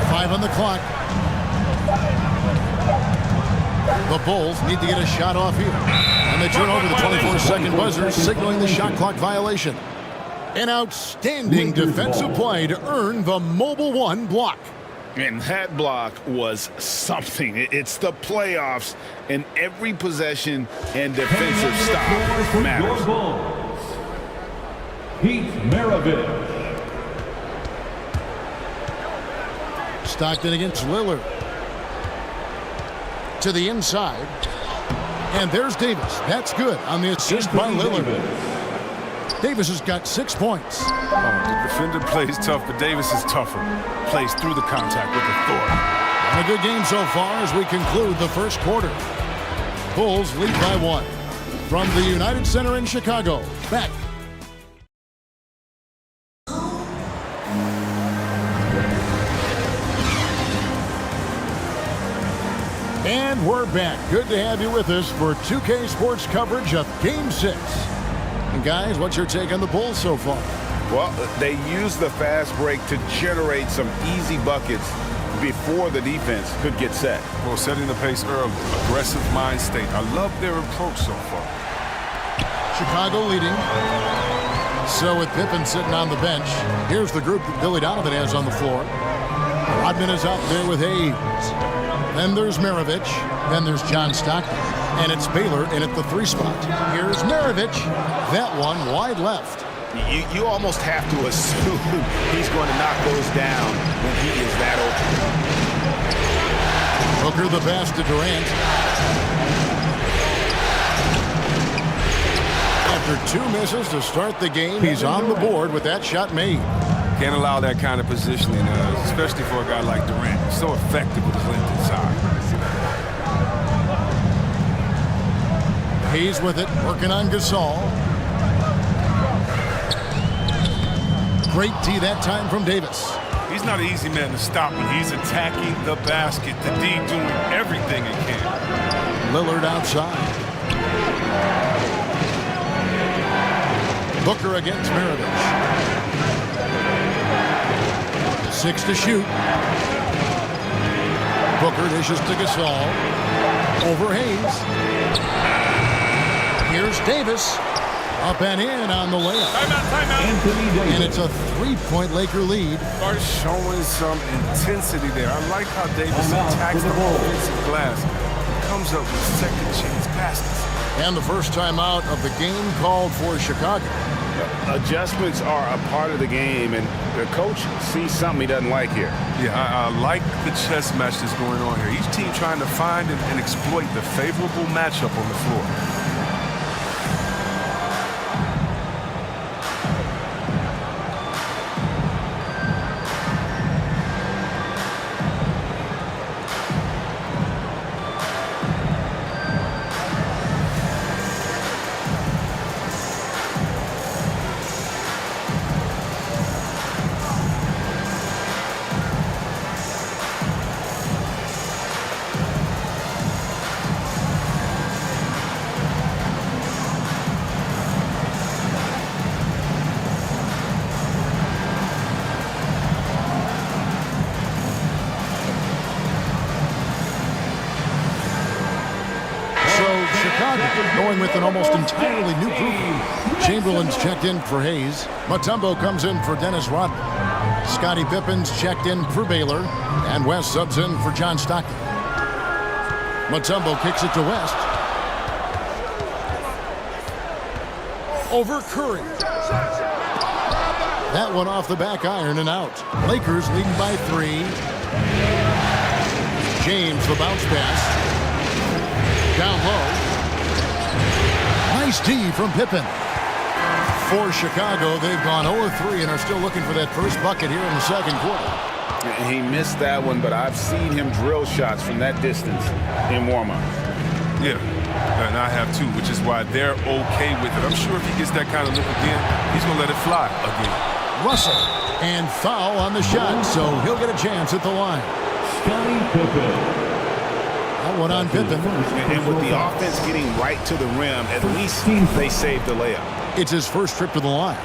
5 on the clock. The Bulls need to get a shot off here. And they turn over the 24-second buzzer, signaling the shot clock violation. An outstanding defensive play to earn the Mobile One block. And that block was something. It's the playoffs, and every possession and defensive stop matters. Pete Maravich. Stockton against Lillard. To the inside. And there's Davis. That's good on the assist by Lillard. Davis has got 6 points. Oh, the defender plays tough, but Davis is tougher. Plays through the contact with authority. And a good game so far as we conclude the first quarter. Bulls lead by 1. From the United Center in Chicago, back. And we're back. Good to have you with us for 2K Sports coverage of Game 6. And guys, what's your take on the Bulls so far? Well, they used the fast break to generate some easy buckets before the defense could get set. Well, setting the pace early, aggressive mind state. I love their approach so far. Chicago leading. So with Pippen sitting on the bench, here's the group that Billy Donovan has on the floor. Rodman is out there with Hayes. Then there's Maravich. Then there's John Stockton. And it's Baylor in at the 3 spot. Here's Maravich. That one wide left. You almost have to assume he's going to knock those down when he is that open. Booker the pass to Durant. After 2 misses to start the game, he's on the board with that shot made. Can't allow that kind of positioning, especially for a guy like Durant. He's so effective with his length inside. Hayes with it, working on Gasol. Great D that time from Davis. He's not an easy man to stop when he's attacking the basket. The D doing everything he can. Lillard outside. Booker against Maravich. 6 to shoot. Booker dishes to Gasol. Over Hayes. Here's Davis. Up and in on the layup. Timeout. And it's a 3-point Laker lead. Showing some intensity there. I like how Davis attacks the offensive glass. He comes up with second chance passes. And the first time out of the game called for Chicago. Adjustments are a part of the game, and the coach sees something he doesn't like here. Yeah, I like the chess match that's going on here. Each team trying to find and exploit the favorable matchup on the floor. going with an almost entirely new group. Chamberlain's checked in for Hayes. Mutombo comes in for Dennis Rodman. Scottie Pippen's checked in for Baylor. And West subs in for John Stockton. Mutombo kicks it to West. Over Curry. That one off the back iron and out. Lakers leading by 3. James, the bounce pass. Down low. Nice D from Pippen. For Chicago, they've gone 0-3 and are still looking for that first bucket here in the second quarter. He missed that one, but I've seen him drill shots from that distance in warm-up. Yeah, and I have too, which is why they're okay with it. I'm sure if he gets that kind of look again, he's going to let it fly again. Russell, and foul on the shot, so he'll get a chance at the line. Scottie Pippen. That one on Pippen. And with the offense getting right to the rim, at least they saved the layup. It's his first trip to the line.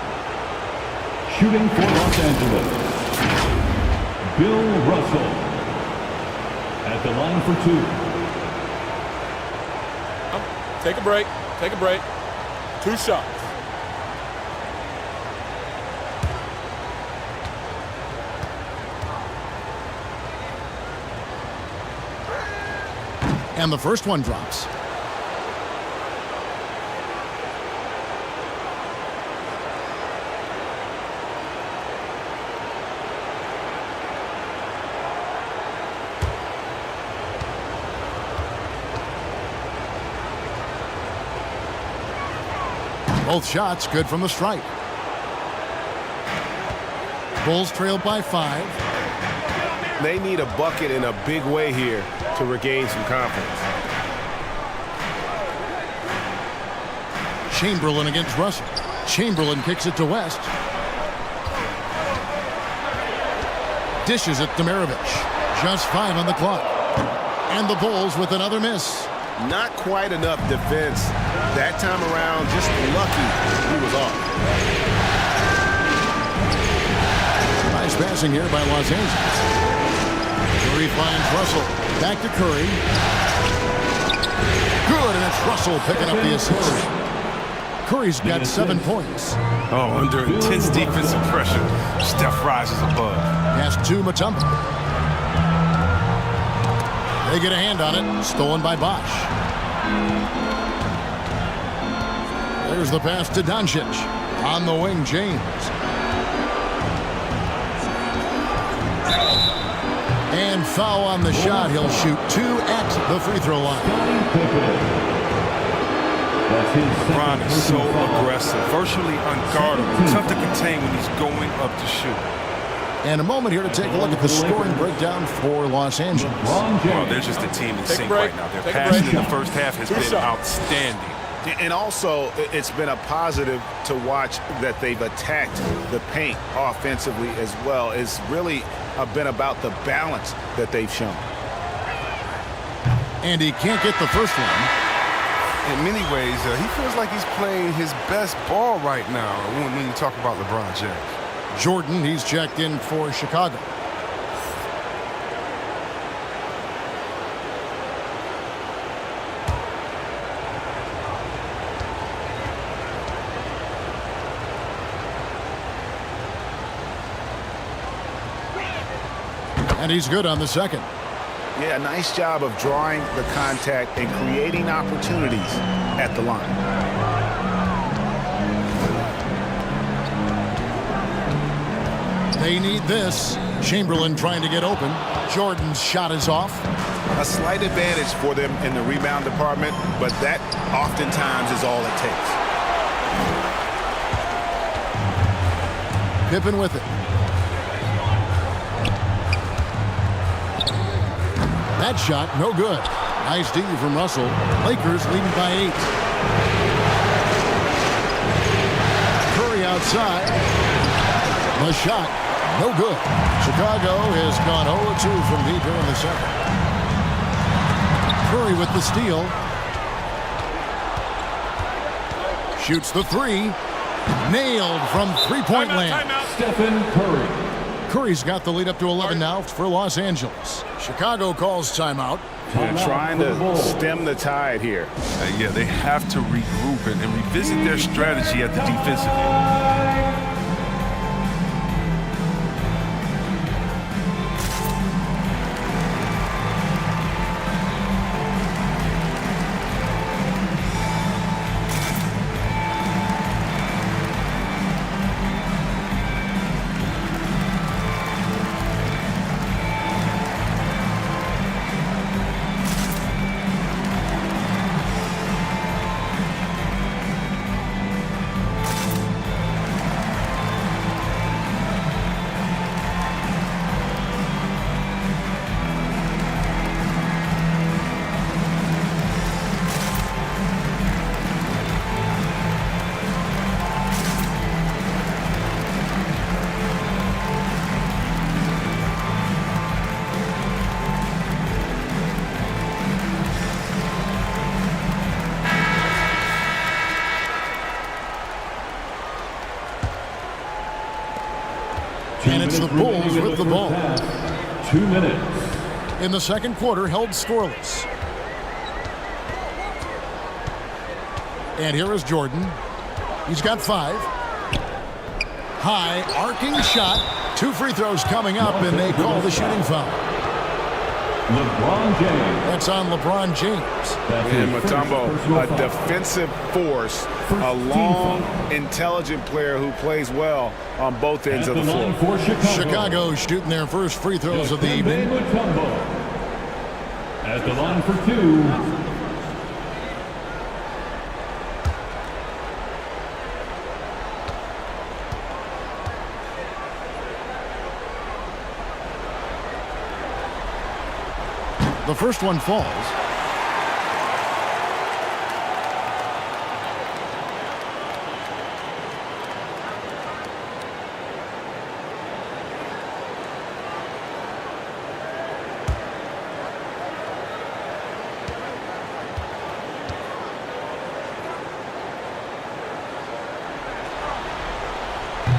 Shooting for Los Angeles, Bill Russell. At the line for 2. Take a break. Take a break. 2 shots. And the first one drops. Both shots good from the stripe. Bulls trailed by 5. They need a bucket in a big way here to regain some confidence. Chamberlain against Russell. Chamberlain kicks it to West. Dishes it to Maravich. Just 5 on the clock. And the Bulls with another miss. Not quite enough defense that time around. Just lucky he was off. Nice passing here by Los Angeles. Curry finds Russell. Back to Curry. Good, and it's Russell picking up the assist. Curry's got 7 points. Oh, under intense defensive pressure, Steph rises above. Pass to Mutombo. They get a hand on it. Stolen by Bosch. There's the pass to Doncic. On the wing, James. And foul on the shot. He'll shoot 2 at the free throw line. LeBron is so aggressive, virtually unguardable. Tough to contain when he's going up to shoot. And a moment here to take a look at the scoring breakdown for Los Angeles. Well, they're just a team in sync right now. Their passing in the first half has been outstanding. And also, it's been a positive to watch that they've attacked the paint offensively as well. It's really been about the balance that they've shown. And he can't get the first one. In many ways, he feels like he's playing his best ball right now when you talk about LeBron James. Jordan, he's checked in for Chicago. And he's good on the second. Yeah, nice job of drawing the contact and creating opportunities at the line. They need this. Chamberlain trying to get open. Jordan's shot is off. A slight advantage for them in the rebound department, but that oftentimes is all it takes. Pippen with it. That shot, no good. Nice D from Russell. Lakers leading by 8. Curry outside. The shot, no good. Chicago has gone 0-2 from deep here in the second. Curry with the steal. Shoots the 3. Nailed from three-point land. Stephen Curry. Curry's got the lead up to 11 now for Los Angeles. Chicago calls timeout. They're trying to stem the tide here. Yeah, they have to regroup and revisit their strategy at the defensive end. And it's the Bulls with the ball. 2 minutes. In the second quarter, held scoreless. And here is Jordan. He's got 5. High, arcing shot. 2 free throws coming up, and they call the shooting foul. LeBron James. That's on LeBron James. And Mutombo, a defensive force, a long, intelligent player who plays well on both ends of the floor. Chicago shooting their first free throws of the evening. At the line for 2. The first one falls.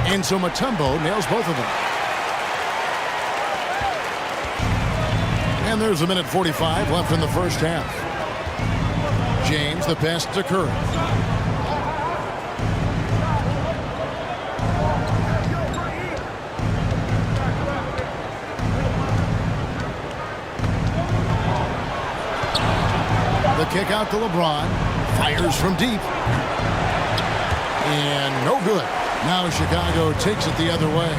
And so Mutombo nails both of them. And there's 1:45 left in the first half. James, the pass to Curry. The kick out to LeBron. Fires from deep. And no good. Now Chicago takes it the other way.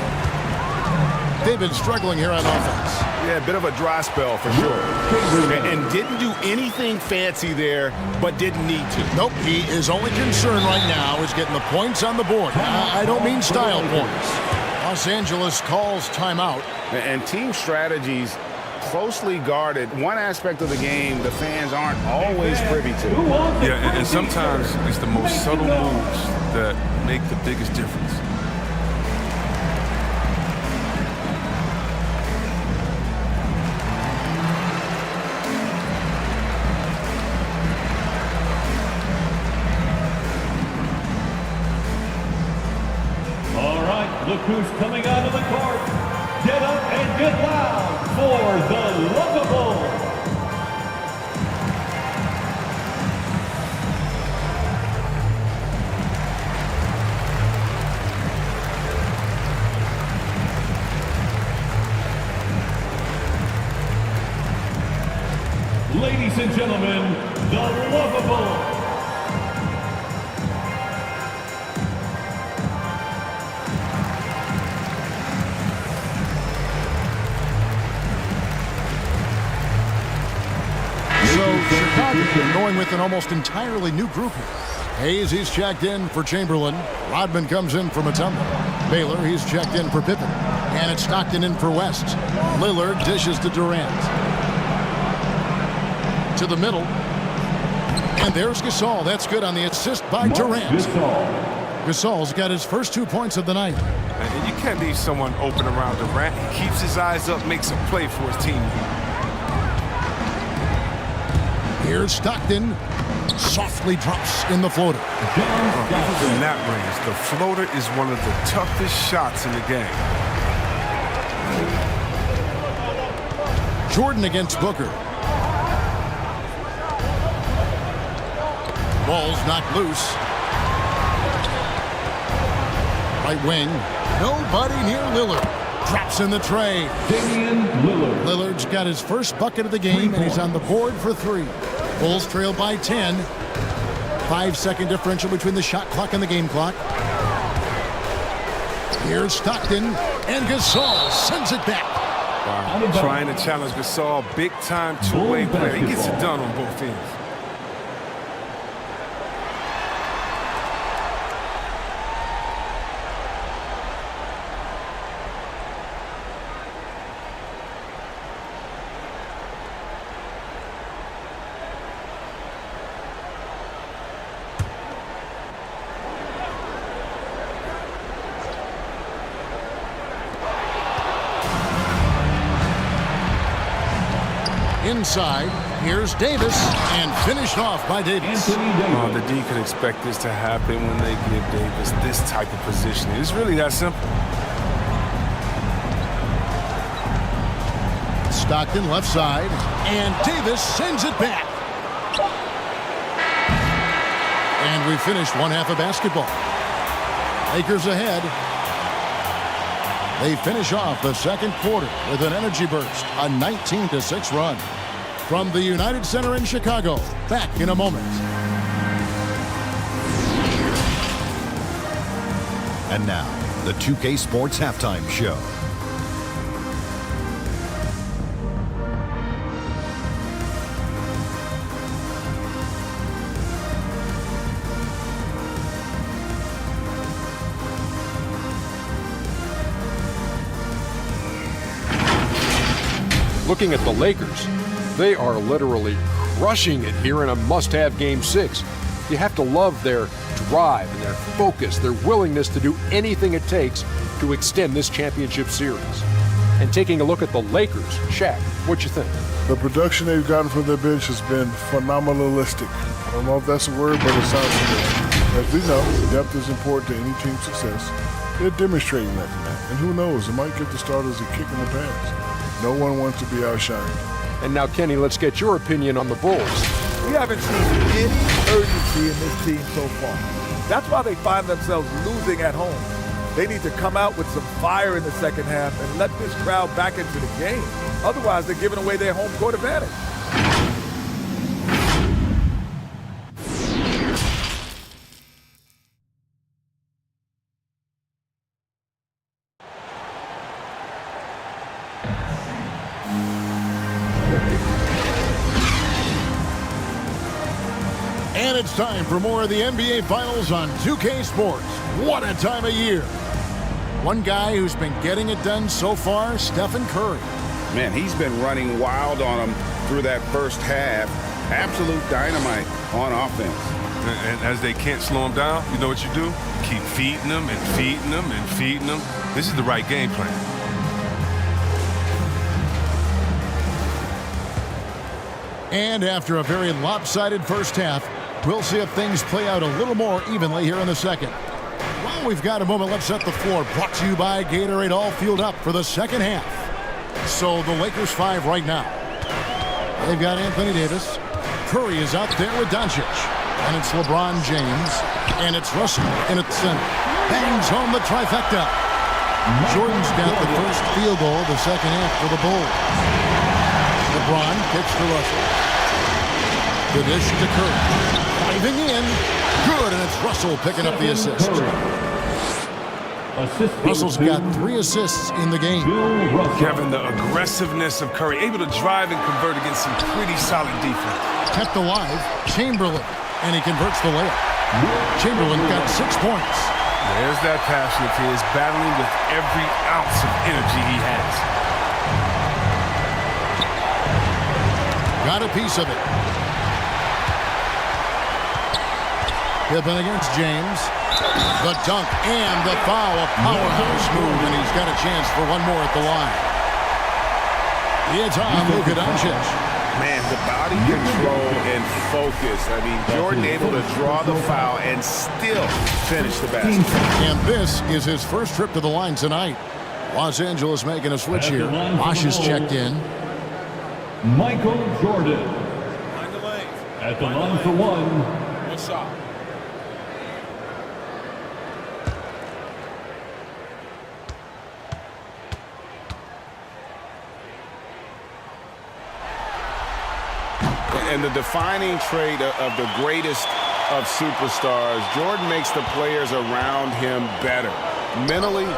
They've been struggling here on offense. Yeah, a bit of a dry spell for sure. And didn't do anything fancy there, but didn't need to. Nope, he is only concerned right now is getting the points on the board. I don't mean style points. Los Angeles calls timeout. And team strategies closely guarded. One aspect of the game the fans aren't always privy to. Yeah, and sometimes it's the most subtle moves that make the biggest difference. Look who's coming out of the court. Get up and get loud for the Lovable. Ladies and gentlemen, the Lovable. Chicago going with an almost entirely new group here. Hayes, he's checked in for Chamberlain. Rodman comes in for Mutombo. Baylor, he's checked in for Pippen. And it's Stockton in for West. Lillard dishes to Durant. To the middle. And there's Gasol. That's good on the assist by Durant. Gasol's got his first 2 points of the night. And you can't leave someone open around Durant. He keeps his eyes up, makes a play for his team. Here's Stockton. Softly drops in the floater. In that range, the floater is one of the toughest shots in the game. Jordan against Booker. Ball's knocked loose. Right wing. Nobody near Lillard. Drops in the tray. Lillard's got his first bucket of the game, and he's on the board for 3. Bulls trail by 10. 5-second differential between the shot clock and the game clock. Here's Stockton, and Gasol sends it back. Wow. Trying to challenge Gasol, big-time two-way player. He gets it done on both ends. Inside, here's Davis, and finished off by Davis. Oh, the D can expect this to happen when they give Davis this type of positioning. It's really that simple. Stockton left side, and Davis sends it back. And we finished one half of basketball. Lakers ahead. They finish off the second quarter with an energy burst, a 19-6 run. From the United Center in Chicago, back in a moment. And now, the 2K Sports Halftime Show. Looking at the Lakers, they are literally crushing it here in a must-have Game 6. You have to love their drive and their focus, their willingness to do anything it takes to extend this championship series. And taking a look at the Lakers, Shaq, what you think? The production they've gotten from their bench has been phenomenalistic. I don't know if that's a word, but it sounds good. As we know, depth is important to any team's success. They're demonstrating that tonight. And who knows, it might give the starters a kick in the pants. No one wants to be outshined. And now, Kenny, let's get your opinion on the Bulls. We haven't seen any urgency in this team so far. That's why they find themselves losing at home. They need to come out with some fire in the second half and let this crowd back into the game. Otherwise, they're giving away their home court advantage. And it's time for more of the NBA Finals on 2K Sports. What a time of year. One guy who's been getting it done so far, Stephen Curry. Man, he's been running wild on them through that first half. Absolute dynamite on offense. And as they can't slow him down, you know what you do? Keep feeding them and feeding them and feeding them. This is the right game plan. And after a very lopsided first half, we'll see if things play out a little more evenly here in the second. Well, we've got a moment. Let's set the floor. Brought to you by Gatorade, all fueled up for the second half. So the Lakers 5 right now. They've got Anthony Davis. Curry is out there with Doncic. And it's LeBron James. And it's Russell in at the center. Bangs home the trifecta. Jordan's got the first field goal of the second half for the Bulls. LeBron kicks to Russell. The dish to Curry. Diving in. Good, and it's Russell picking up the assist. Russell's got 3 assists in the game. Kevin, the aggressiveness of Curry, able to drive and convert against some pretty solid defense. Kept alive, Chamberlain, and he converts the layup. Chamberlain got 6 points. There's that passion of his, battling with every ounce of energy he has. Got a piece of it. Pippen against James. The dunk and the foul. A powerhouse move, and he's got a chance for one more at the line. It's on Luka Doncic. Man, the body control and focus. I mean, Jordan able to draw the foul and still finish the basket. And this is his first trip to the line tonight. Los Angeles making a switch here. Bosch is checked in. Michael Jordan. At the line for one. One shot. And the defining trait of the greatest of superstars, Jordan makes the players around him better, mentally,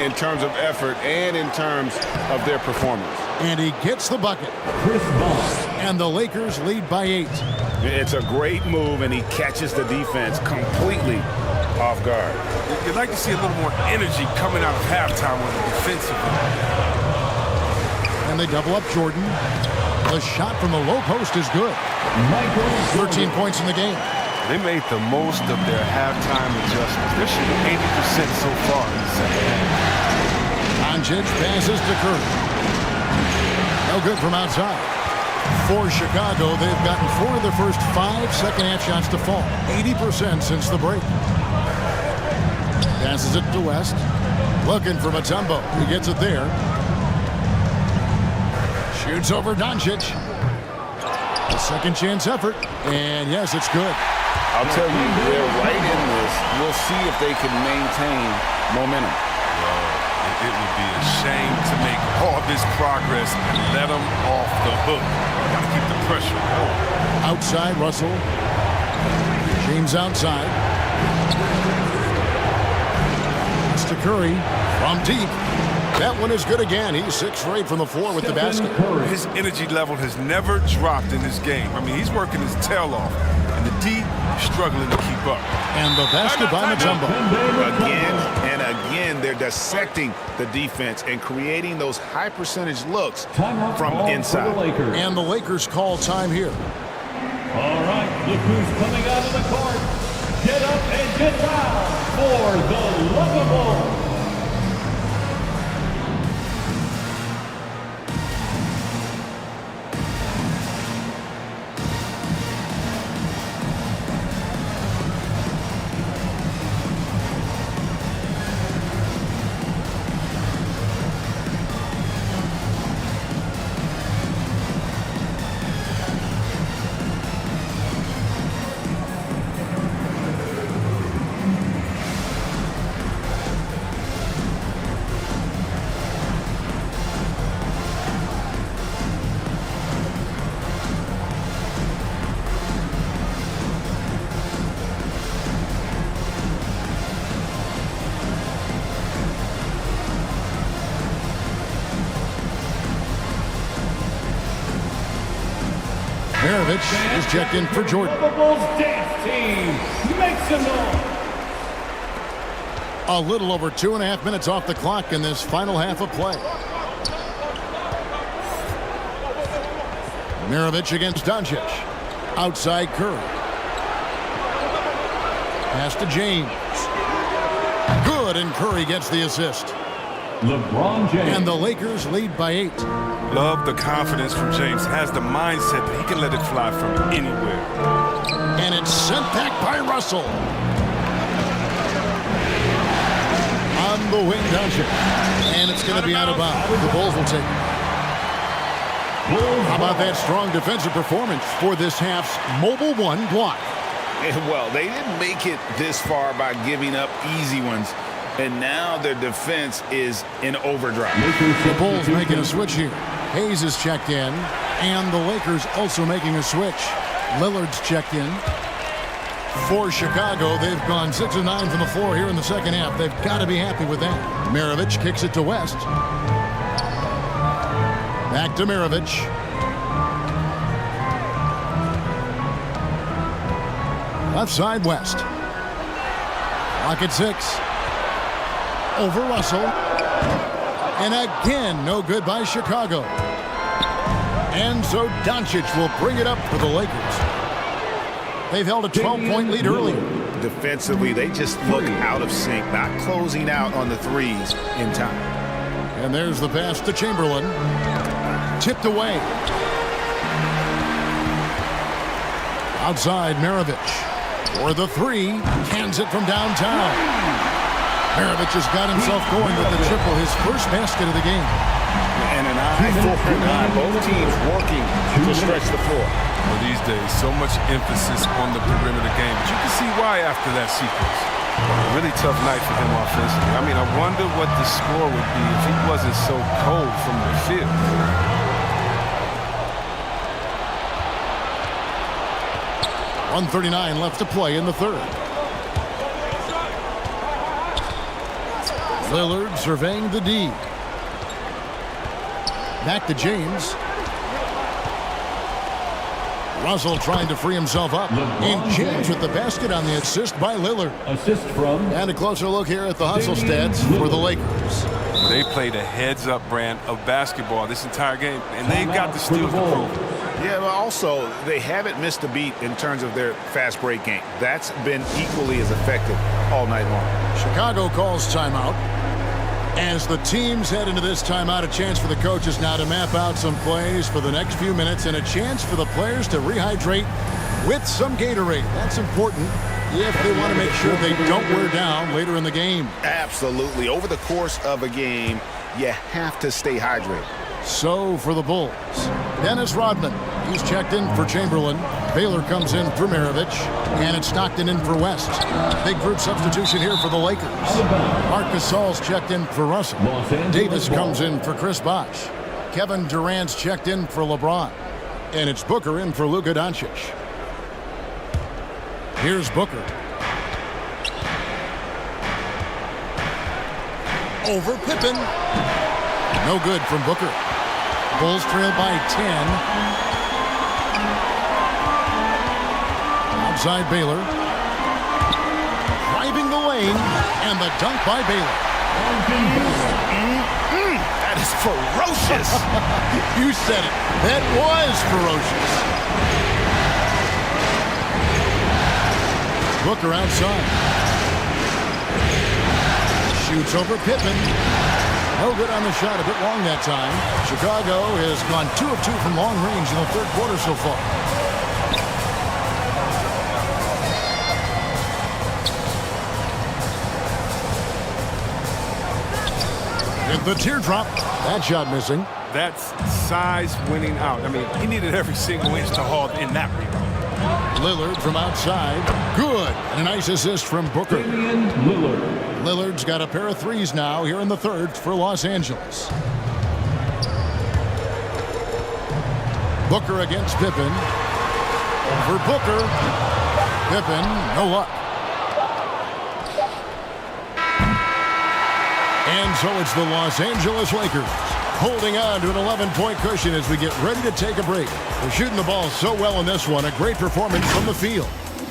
in terms of effort, and in terms of their performance. And he gets the bucket. Chris Bosh. And the Lakers lead by 8. It's a great move, and he catches the defense completely off guard. You'd like to see a little more energy coming out of halftime on the defensive end. And they double up Jordan. The shot from the low post is good. 13 points in the game. They made the most of their halftime adjustments. They're shooting 80% so far in the second half. Doncic passes to Curry. No good from outside. For Chicago, they've gotten 4 of their first 5 second-half shots to fall. 80% since the break. Passes it to West. Looking for Mutombo. He gets it there. Shoots over Doncic. A second chance effort. And yes, it's good. I'll tell you, they're right in this. We'll see if they can maintain momentum. It would be a shame to make all this progress and let them off the hook. Got to keep the pressure on. Outside, Russell. James outside. Pass to Curry from deep. That one is good again. He's 6 for 8 from the floor with the basket. His energy level has never dropped in this game. I mean, he's working his tail off. And the D struggling to keep up. And the basket by Mutombo. Again and again, they're dissecting the defense and creating those high-percentage looks from inside. And the Lakers call time here. All right, look who's coming out of the court. Get up and get down for the lovable. Maravich is checked in for Jordan. Dance team, make some noise. A little over 2.5 minutes off the clock in this final half of play. Maravich against Doncic. Outside Curry. Pass to James. Good, and Curry gets the assist. LeBron James. And the Lakers lead by 8. Love the confidence from James. Has the mindset that he can let it fly from anywhere. And it's sent back by Russell. On the wing, Doncic. And it's going to be out of bounds. The Bulls will take it. How about that strong defensive performance for this half's Mobile 1 block? Well, they didn't make it this far by giving up easy ones. And now their defense is in overdrive. The Bulls making a switch here. Hayes is checked in, and the Lakers also making a switch. Lillard's checked in. For Chicago, they've gone 6 of 9 from the floor here in the second half. They've got to be happy with that. Maravich kicks it to West. Back to Maravich. Left side, West. Clock at 6. Over Russell. And again, no good by Chicago. And so Doncic will bring it up for the Lakers. They've held a 12-point lead earlier. Defensively, they just look out of sync, not closing out on the threes in time. And there's the pass to Chamberlain. Tipped away. Outside, Maravich. For the 3, cans it from downtown. Maravich has got himself going with the triple, his first basket of the game. And an eye for an eye. Both teams working to stretch the floor. Well, these days, so much emphasis on the perimeter game. But you can see why after that sequence. A really tough night for him offensively. I mean, I wonder what the score would be if he wasn't so cold from the field. 1:39 left to play in the third. Lillard surveying the D. Back to James. Russell trying to free himself up. And James with the basket on the assist by Lillard. Assist from. And a closer look here at the hustle stats for the Lakers. They played a heads-up brand of basketball this entire game, and they've got the steals to prove it. Yeah, but also, they haven't missed a beat in terms of their fast break game. That's been equally as effective all night long. Chicago calls timeout. As the teams head into this timeout, a chance for the coaches now to map out some plays for the next few minutes and a chance for the players to rehydrate with some Gatorade. That's important if they want to make sure they don't wear down later in the game. Absolutely. Over the course of a game, you have to stay hydrated. So for the Bulls, Dennis Rodman. He's checked in for Chamberlain. Baylor comes in for Maravich. And it's Stockton in for West. Big group substitution here for the Lakers. Marc Gasol's checked in for Russell. Davis comes in for Chris Bosh. Kevin Durant's checked in for LeBron. And it's Booker in for Luka Doncic. Here's Booker. Over Pippen. No good from Booker. Bulls trail by 10. Outside Baylor. Driving the lane. And the dunk by Baylor. That is ferocious. You said it. That was ferocious. Booker outside. Shoots over Pippen. No good on the shot, a bit long that time. Chicago has gone 2 of 2 from long range in the third quarter so far. With the teardrop, that shot missing. That's size winning out. I mean, he needed every single inch to haul in that rebound. Lillard from outside. Good. And a nice assist from Booker. Lillard's got a pair of threes now here in the third for Los Angeles. Booker against Pippen. For Booker. Pippen, no luck. And so it's the Los Angeles Lakers holding on to an 11-point cushion as we get ready to take a break. They're shooting the ball so well in this one. A great performance from the field.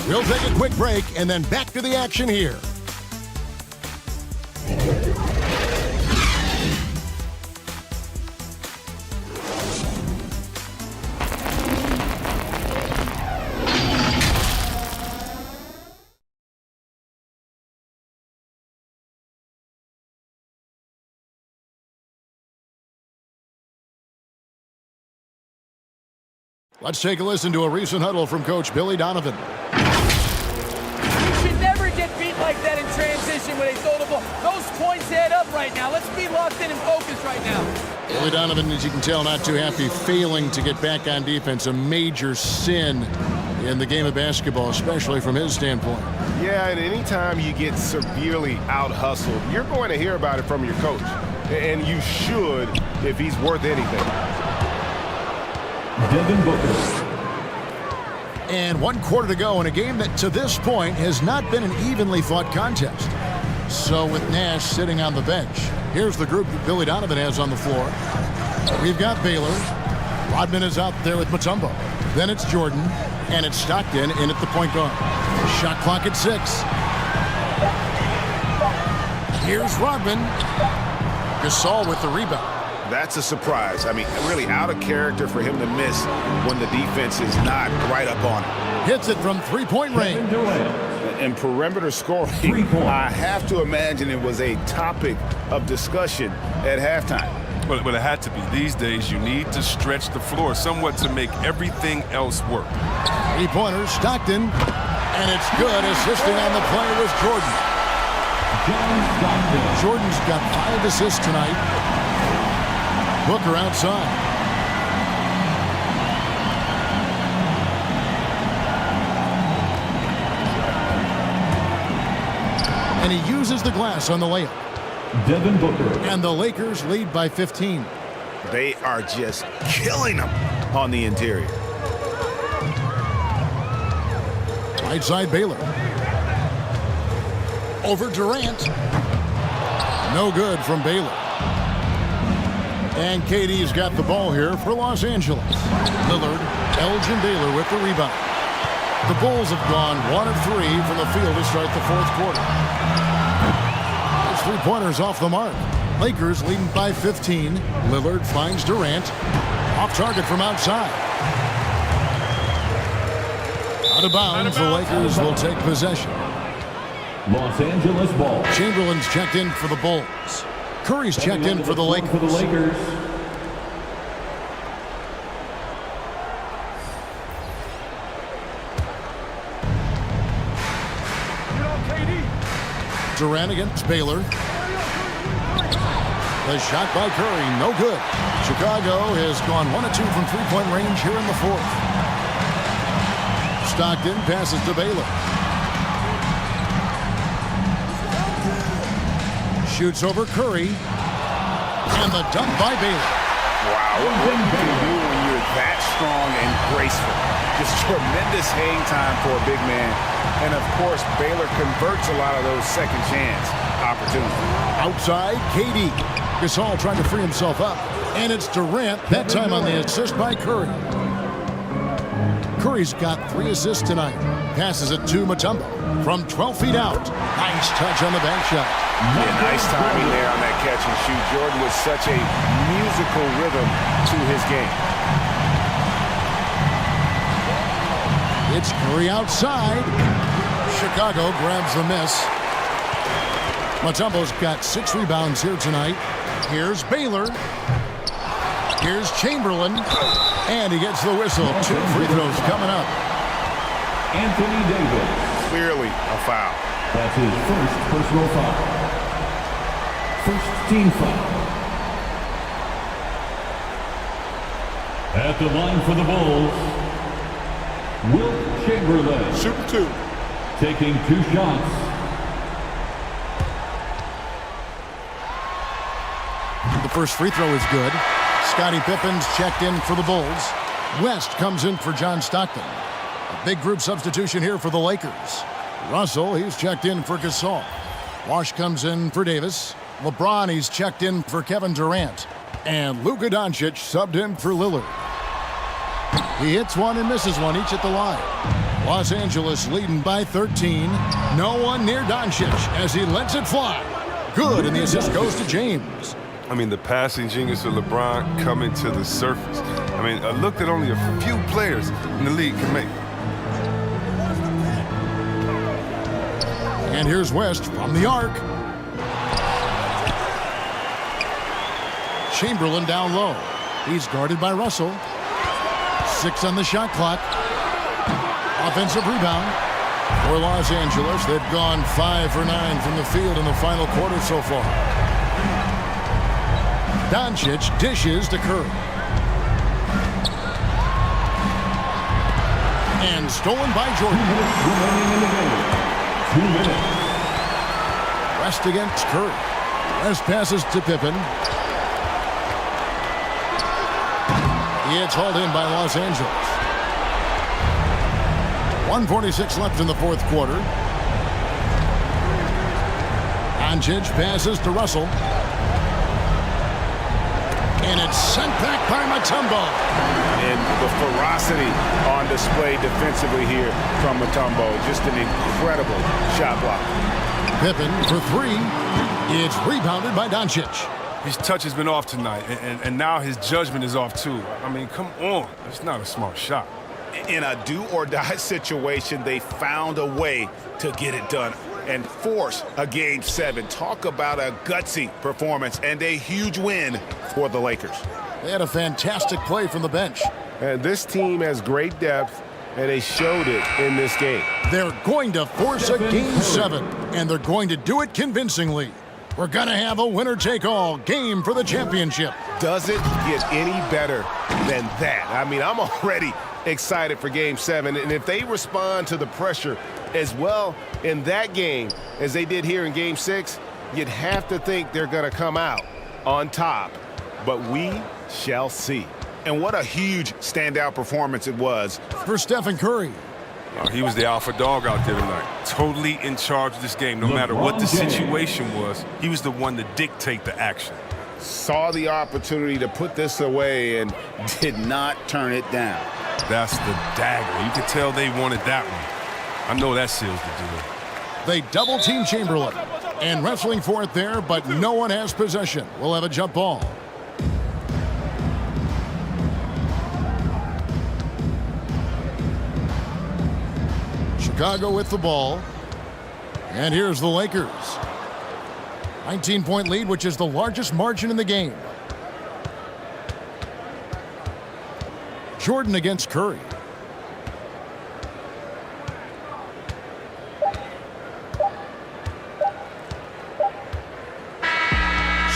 We'll take a quick break and then back to the action here. Let's take a listen to a recent huddle from Coach Billy Donovan. You should never get beat like that in transition when they throw the ball. Those points add up right now. Let's be locked in and focused right now. Billy Donovan, as you can tell, not too happy failing to get back on defense. A major sin in the game of basketball, especially from his standpoint. Yeah, and anytime you get severely out-hustled, you're going to hear about it from your coach. And you should if he's worth anything. Devin Booker. And 1 quarter to go in a game that to this point has not been an evenly fought contest. So with Nash sitting on the bench, here's the group that Billy Donovan has on the floor. We've got Baylor. Rodman is out there with Mutombo. Then it's Jordan, and it's Stockton in at the point guard. Shot clock at 6. Here's Rodman. Gasol with the rebound. That's a surprise. I mean, really out of character for him to miss when the defense is not right up on him. Hits it from three-point range. And perimeter scoring, I have to imagine it was a topic of discussion at halftime. Well, it had to be. These days, you need to stretch the floor somewhat to make everything else work. Three-pointer, Stockton. And it's good. Assisting on the play was Jordan. Jordan's got 5 assists tonight. Booker outside. And he uses the glass on the layup. Devin Booker. And the Lakers lead by 15. They are just killing them on the interior. Right side Baylor. Over Durant. No good from Baylor. And KD's got the ball here for Los Angeles. Lillard, Elgin Baylor with the rebound. The Bulls have gone 1 of 3 from the field to start the fourth quarter. His three-pointers off the mark. Lakers leading by 15. Lillard finds Durant. Off target from outside. Out of bounds, the Lakers will take possession. Los Angeles ball. Chamberlain's checked in for the Bulls. Curry's checked in for the Lakers. Durant against Baylor. The shot by Curry, no good. Chicago has gone 1 of 2 from three-point range here in the fourth. Stockton passes to Baylor. Shoots over Curry. And the dunk by Baylor. Wow, what you can do when you're that strong and graceful. Just tremendous hang time for a big man. And of course, Baylor converts a lot of those second chance opportunities. Outside, KD. Gasol trying to free himself up. And it's Durant, that time on the assist by Curry. Curry's got 3 assists tonight. Passes it to Mutombo from 12 feet out. Nice touch on the bank shot. Yeah, nice timing there on that catch and shoot. Jordan with such a musical rhythm to his game. It's Curry outside. Chicago grabs the miss. Mutombo's got 6 rebounds here tonight. Here's Baylor. Here's Chamberlain. And he gets the whistle. 2 free throws coming up. Anthony Davis. Clearly a foul. That's his first personal foul. First team foul. At the line for the Bulls, Wilt Chamberlain. Super 2. Taking 2 shots. The first free throw is good. Scottie Pippen's checked in for the Bulls. West comes in for John Stockton. A big group substitution here for the Lakers. Russell, he's checked in for Gasol. Wash comes in for Davis. LeBron, he's checked in for Kevin Durant. And Luka Doncic subbed in for Lillard. He hits one and misses one, each at the line. Los Angeles leading by 13. No one near Doncic as he lets it fly. Good, and the assist goes to James. I mean, the passing genius of LeBron coming to the surface. I mean, a look that only a few players in the league can make. And here's West from the arc. Chamberlain down low. He's guarded by Russell. 6 on the shot clock. Offensive rebound for Los Angeles. They've gone 5 for 9 from the field in the final quarter so far. Doncic dishes to Curry. And stolen by Jordan. 2 minutes remaining in the game. 2 minutes. West against Curry. West passes to Pippen. It's hauled in by Los Angeles. 1:46 left in the fourth quarter. Doncic passes to Russell. And it's sent back by Mutombo. And the ferocity on display defensively here from Mutombo. Just an incredible shot block. Pippen for 3. It's rebounded by Doncic. His touch has been off tonight, and now his judgment is off too. I mean, come on. It's not a smart shot. In a do-or-die situation, they found a way to get it done and force a Game 7. Talk about a gutsy performance and a huge win for the Lakers. They had a fantastic play from the bench. And this team has great depth, and they showed it in this game. They're going to force a Game 7, and they're going to do it convincingly. We're going to have a winner-take-all game for the championship. Does it get any better than that? I mean, I'm already excited for Game 7, and if they respond to the pressure as well in that game as they did here in Game 6, you'd have to think they're going to come out on top. But we shall see. And what a huge standout performance it was for Stephen Curry. He was the alpha dog out there tonight. Totally in charge of this game. No matter what the situation was, he was the one to dictate the action. Saw the opportunity to put this away and did not turn it down. That's the dagger. You could tell they wanted that one. I know that seals the deal. They double-team Chamberlain. And wrestling for it there, but no one has possession. We'll have a jump ball. Chicago with the ball. And here's the Lakers. 19-point lead, which is the largest margin in the game. Jordan against Curry.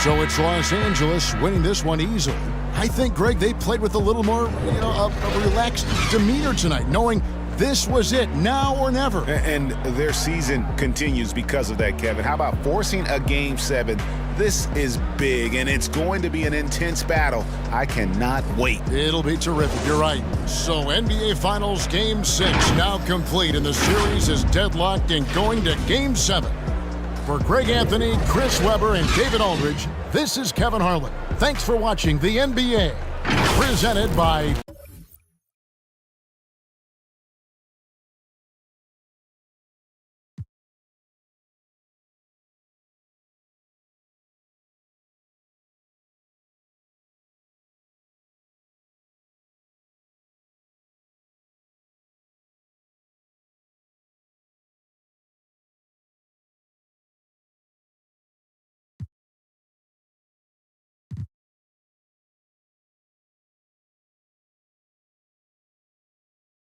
So it's Los Angeles winning this one easily. I think, Greg, they played with a little more, a relaxed demeanor tonight, knowing this was it, now or never. And their season continues because of that, Kevin. How about forcing a Game 7? This is big, and it's going to be an intense battle. I cannot wait. It'll be terrific, you're right. So NBA Finals Game 6 now complete, and the series is deadlocked and going to Game 7. For Greg Anthony, Chris Webber, and David Aldridge, this is Kevin Harlan. Thanks for watching the NBA, presented by